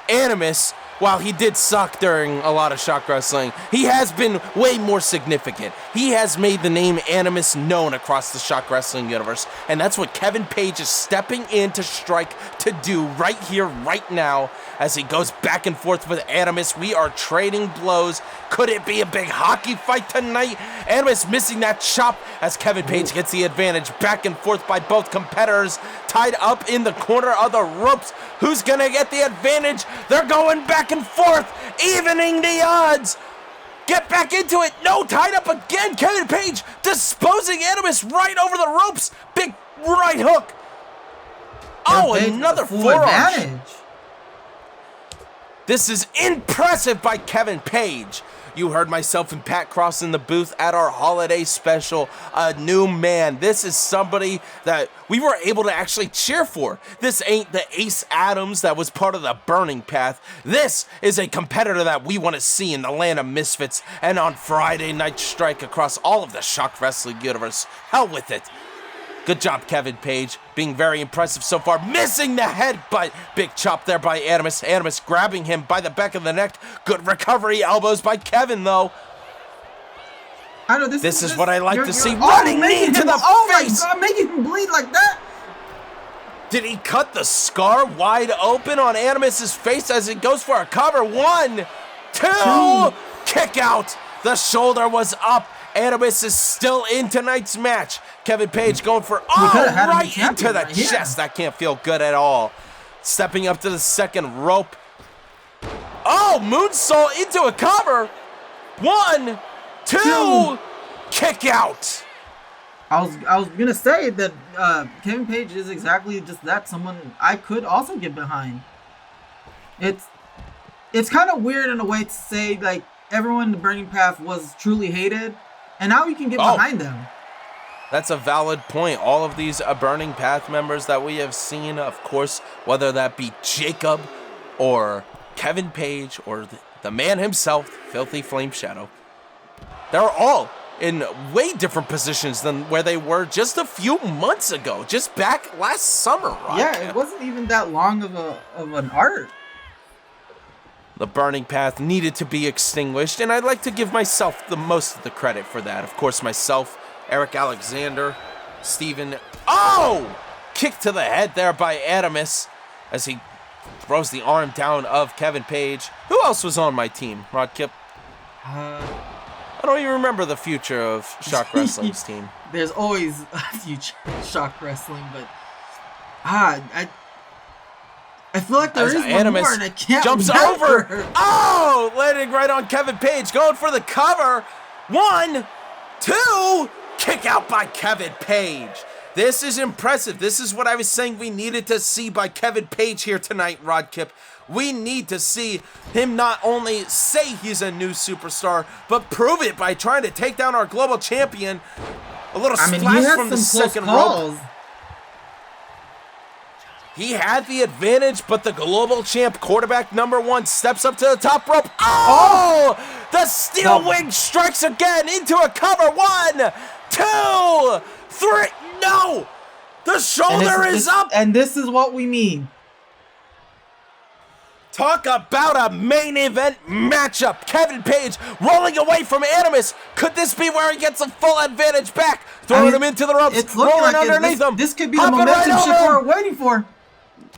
Animus, while he did suck during a lot of Shock Wrestling, he has been way more significant. He has made the name Animus known across the Shock Wrestling universe, and that's what Kevin Page is stepping in to strike to do right here, right now, as he goes back and forth with Animus. We are trading blows. Could it be a big hockey fight tonight? Animus missing that chop as Kevin Page gets the advantage. Back and forth by both competitors, tied up in the corner of the ropes. Who's gonna get the advantage? They're going back and forth, evening the odds. Get back into it. No, tied up again. Kevin Page disposing Animus right over the ropes. Big right hook. Oh, another forearm. This is impressive by Kevin Page. You heard myself and Pat Cross in the booth at our holiday special, a new man. This is somebody that we were able to actually cheer for. This ain't the Ace Adams that was part of the Burning Path. This is a competitor that we want to see in the land of misfits and on Friday Night Strike across all of the Shock Wrestling universe. Hell with it. Good job, Kevin Page, being very impressive so far. Missing the head, but big chop there by Animus. Animus grabbing him by the back of the neck. Good recovery elbows by Kevin, though. I know this is what I like to see. Running knee to the face. Oh my God, making him bleed like that. Did he cut the scar wide open on Animus's face as he goes for a cover? 1, 2, kick out. The shoulder was up. Animus is still in tonight's match. Kevin Page going for right into the chest. That can't feel good at all. Stepping up to the second rope. Oh, moonsault into a cover. 1, 2, kick out. I was gonna say that Kevin Page is exactly just that. Someone I could also get behind. It's kind of weird in a way to say like everyone in the Burning Path was truly hated. And now we can get behind them. That's a valid point. All of these Burning Path members that we have seen, of course, whether that be Jacob or Kevin Page or the man himself, Filthy Flame Shadow, they're all in way different positions than where they were just a few months ago, just back last summer, right? Yeah, it wasn't even that long of an arc. The Burning Path needed to be extinguished, and I'd like to give myself the most of the credit for that. Of course, myself, Eric Alexander, Steven. Oh! Kick to the head there by Animus as he throws the arm down of Kevin Page. Who else was on my team, Rod Kip? I don't even remember the future of Shock Wrestling's team. There's always a future of Shock Wrestling, but I feel like there is one more, and I can't jumps remember. Over. Oh, landing right on Kevin Page, going for the cover. 1, 2, kick out by Kevin Page. This is impressive. This is what I was saying we needed to see by Kevin Page here tonight, Rod Kip. We need to see him not only say he's a new superstar, but prove it by trying to take down our global champion. A little splash from the second rope. He had the advantage, but the global champ, quarterback number 1, steps up to the top rope. Oh! The steel wing strikes again into a cover. 1, 2, 3. No! The shoulder is up. And this is what we mean. Talk about a main event matchup. Kevin Page rolling away from Animus. Could this be where he gets a full advantage back? Throwing him into the ropes, it's rolling like underneath him. This could be the momentum shift we're waiting for.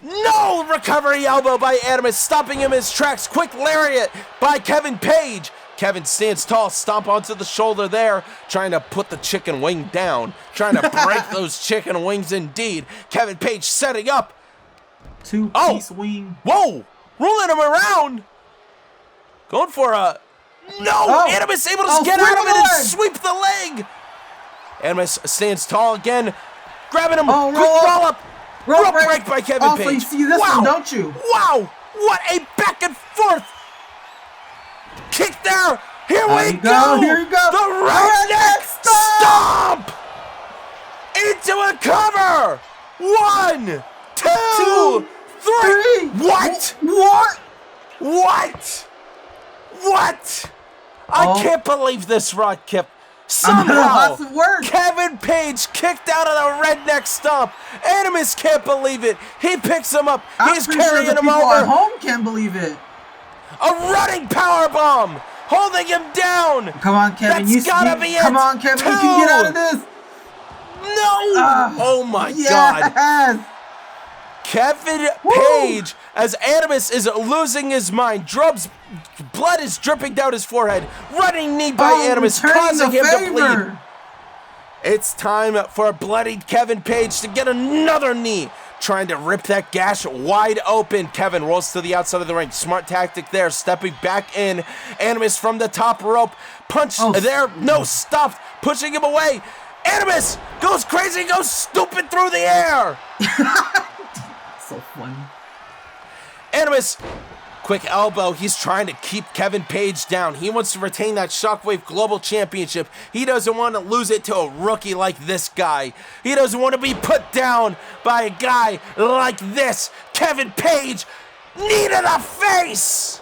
No! Recovery elbow by Animus, stopping him in his tracks. Quick lariat by Kevin Page. Kevin stands tall, stomp onto the shoulder there, trying to put the chicken wing down, trying to break those chicken wings indeed. Kevin Page setting up. Two-piece wing. Whoa! Rolling him around. Going for a... No! Animus able to get out of it and sweep the leg. Animus stands tall again, grabbing him. Quick roll up. Rope break by Kevin Page. So you see this one, don't you? Wow! What a back and forth. Kick there. Here we go. Here we go. The redneck stomp. Into a cover. 1, 2, 3. What? I can't believe this, Rod Kip. Somehow, Kevin Page kicked out of the redneck stomp. Animus can't believe it. He picks him up. He's carrying him over. At home can't believe it. A running power bomb, holding him down. Come on, Kevin. That's gotta be it. Come on, Kevin. You can get out of this. No. Oh my God. Kevin Page, as Animus is losing his mind, blood is dripping down his forehead. Running knee by Animus, causing him to bleed. It's time for a bloodied Kevin Page to get another knee. Trying to rip that gash wide open. Kevin rolls to the outside of the ring. Smart tactic there, stepping back in. Animus from the top rope. Punch there. No, stopped. Pushing him away. Animus goes crazy, goes stupid through the air. So funny. Animus, quick elbow. He's trying to keep Kevin Page down. He wants to retain that Shockwave Global Championship. He doesn't want to lose it to a rookie like this guy. He doesn't want to be put down by a guy like this. Kevin Page, knee to the face.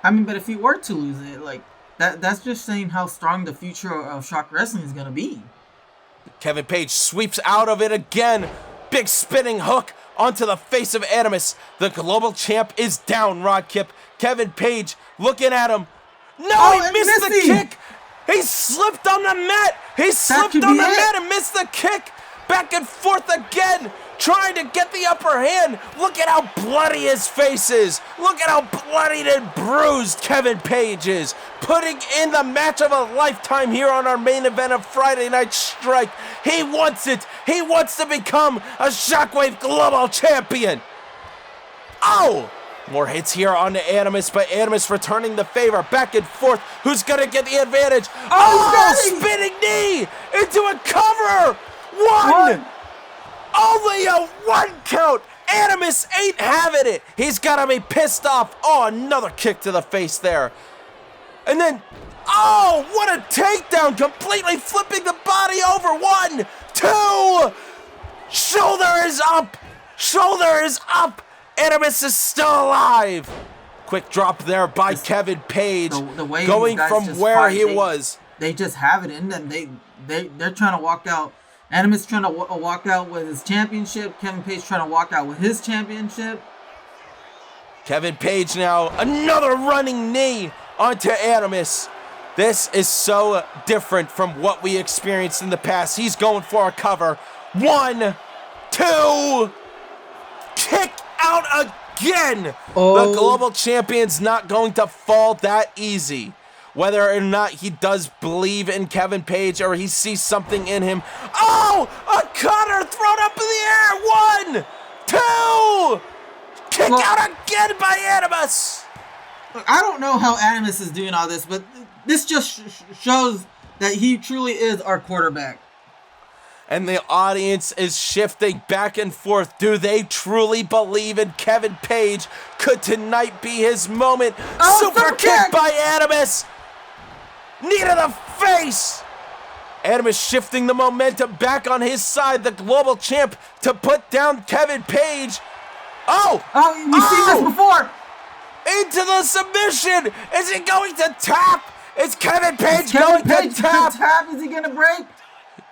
I mean, but if he were to lose it, like that's just saying how strong the future of Shock Wrestling is gonna be. Kevin Page sweeps out of it again. Big spinning hook onto the face of Animus. The global champ is down, Rod Kip. Kevin Page looking at him. No, he missed the kick. He slipped on the mat. He slipped on the mat and missed the kick. Back and forth again, trying to get the upper hand. Look at how bloody his face is. Look at how bloodied and bruised Kevin Page is. Putting in the match of a lifetime here on our main event of Friday Night Strike. He wants it. He wants to become a Shockwave Global Champion. Oh! More hits here on the Animus, but Animus returning the favor. Back and forth. Who's going to get the advantage? Spinning knee into a cover. One. Only a 1 count. Animus ain't having it. He's got to be pissed off. Oh, another kick to the face there. And then, what a takedown. Completely flipping the body over. 1, 2. Shoulder is up. Shoulder is up. Animus is still alive. Quick drop there by Kevin Page. The way going from where he was. They just have it in them. They're trying to walk out. Animus trying to walk out with his championship. Kevin Page trying to walk out with his championship. Kevin Page now, another running knee onto Animus. This is so different from what we experienced in the past. He's going for a cover. 1, 2, kick out again. The global champion's not going to fall that easy. Whether or not he does believe in Kevin Page or he sees something in him. Oh, a cutter thrown up in the air. 1, 2. Kick out again by Animus. Look, I don't know how Animus is doing all this, but this just shows that he truly is our quarterback. And the audience is shifting back and forth. Do they truly believe in Kevin Page? Could tonight be his moment? Super kick by Animus. Knee to the face. Animus shifting the momentum back on his side. The global champ to put down Kevin Page. We've seen this before. Into the submission. Is he going to tap? Is Kevin Page going to tap? Is he going to break?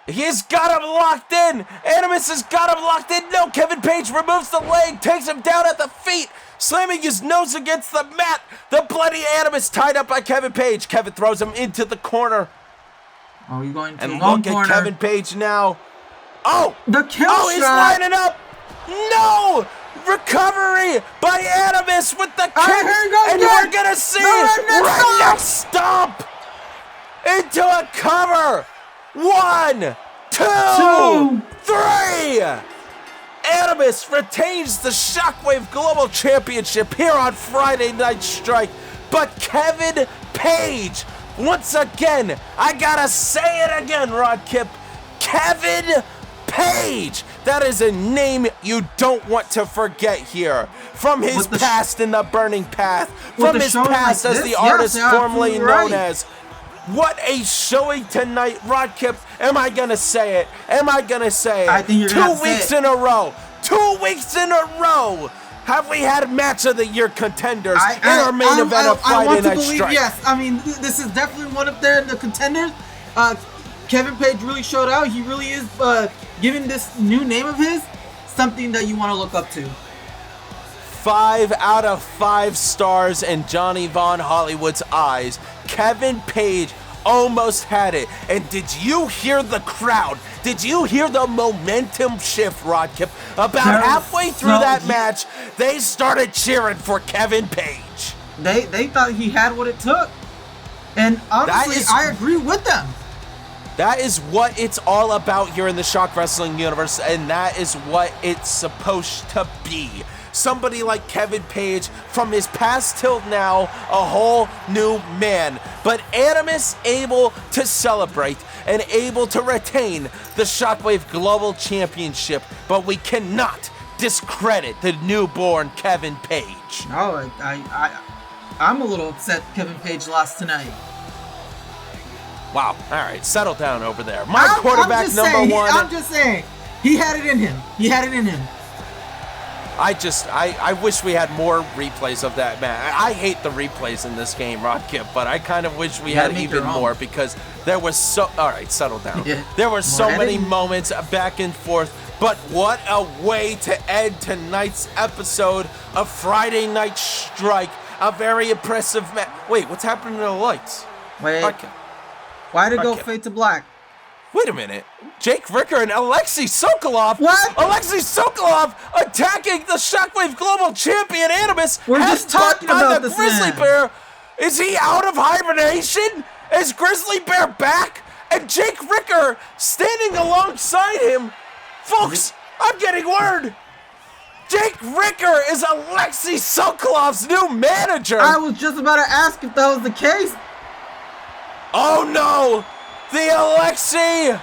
He's got him locked in. Animus has got him locked in. No, Kevin Page removes the leg, takes him down at the feet, slamming his nose against the mat. The bloody Animus tied up by Kevin Page. Kevin throws him into the corner. Oh, he's going to the long corner. And look at Kevin Page now. The kill shot. He's lining up. No! Recovery by Animus with the kick. And we're going to see redneck stomp into a cover. 1, 2, 3. Animus retains the Shockwave Global Championship here on Friday Night Strike. But Kevin Page, once again, I gotta say it again, Rod Kip, Kevin Page. That is a name you don't want to forget here. From his past in the Burning Path, from his past as the artist formerly known as. What a showing tonight, Rod Kip. Am I gonna say it? Am I gonna say it? I think you're gonna say it. 2 weeks in a row. 2 weeks in a row. Have we had match of the year contenders in our main event of Friday Night Strike? Yes, I mean, this is definitely one of the contenders. Kevin Page really showed out. He really is giving this new name of his something that you want to look up to. 5 out of 5 stars in Johnny Vaughn Hollywood's eyes. Kevin Page almost had it. And did you hear the crowd? Did you hear the momentum shift, Rod Kip? About halfway through that match, they started cheering for Kevin Page. They thought he had what it took. And honestly, I agree with them. That is what it's all about here in the Shock Wrestling universe, and that is what it's supposed to be. Somebody like Kevin Page, from his past till now, a whole new man. But Animus able to celebrate and able to retain the Shockwave Global Championship, but we cannot discredit the newborn Kevin Page. No, I'm a little upset Kevin Page lost tonight. Wow, all right, settle down over there. My quarterback number one. I'm just saying, he had it in him. He had it in him. I wish we had more replays of that match. I hate the replays in this game, Rod Kip, but I kind of wish we had even more because there was so... All right, settle down. Yeah. There were so many moments back and forth, but what a way to end tonight's episode of Friday Night Strike. A very impressive match. Wait, what's happening to the lights? Wait. Why did it go fade to black? Wait a minute. Jake Ricker and Alexi Sokalov. What? Alexi Sokalov attacking the Shockwave Global Champion Animus. We're just talking about the Grizzly Bear. Is he out of hibernation? Is Grizzly Bear back? And Jake Ricker standing alongside him. Folks, I'm getting word. Jake Ricker is Alexi Sokolov's new manager. I was just about to ask if that was the case. Oh no! The Alexi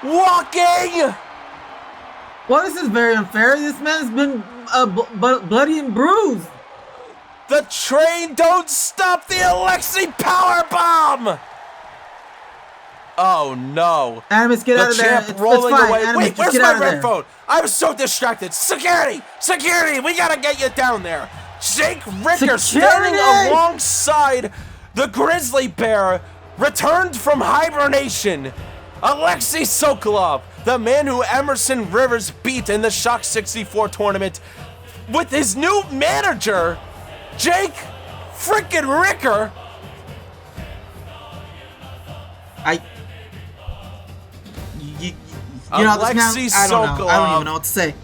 walking! Well, this is very unfair. This man's been bloody and bruised. The train don't stop the Alexi powerbomb! Oh no. Animus, get out of there. The champ rolling away. Animus, wait, where's my red phone? I was so distracted. Security! Security! We gotta get you down there. Jake Ricker standing alongside the Grizzly Bear, returned from hibernation. Alexi Sokolov, the man who Emerson Rivers beat in the Shock 64 tournament, with his new manager, Jake frickin' Ricker. Alexi Sokolov. I don't even know what to say.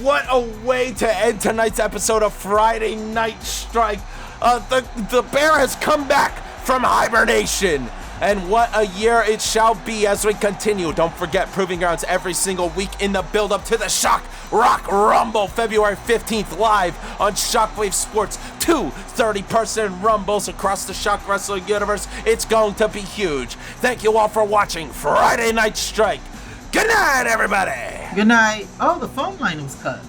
What a way to end tonight's episode of Friday Night Strike. The bear has come back from hibernation. And what a year it shall be as we continue. Don't forget Proving Grounds every single week in the build-up to the Shock Rock Rumble, February 15th, live on Shockwave Sports. 2 30-person rumbles across the Shock Wrestling universe. It's going to be huge. Thank you all for watching Friday Night Strike. Good night, everybody. Good night. Oh, the phone line was cut.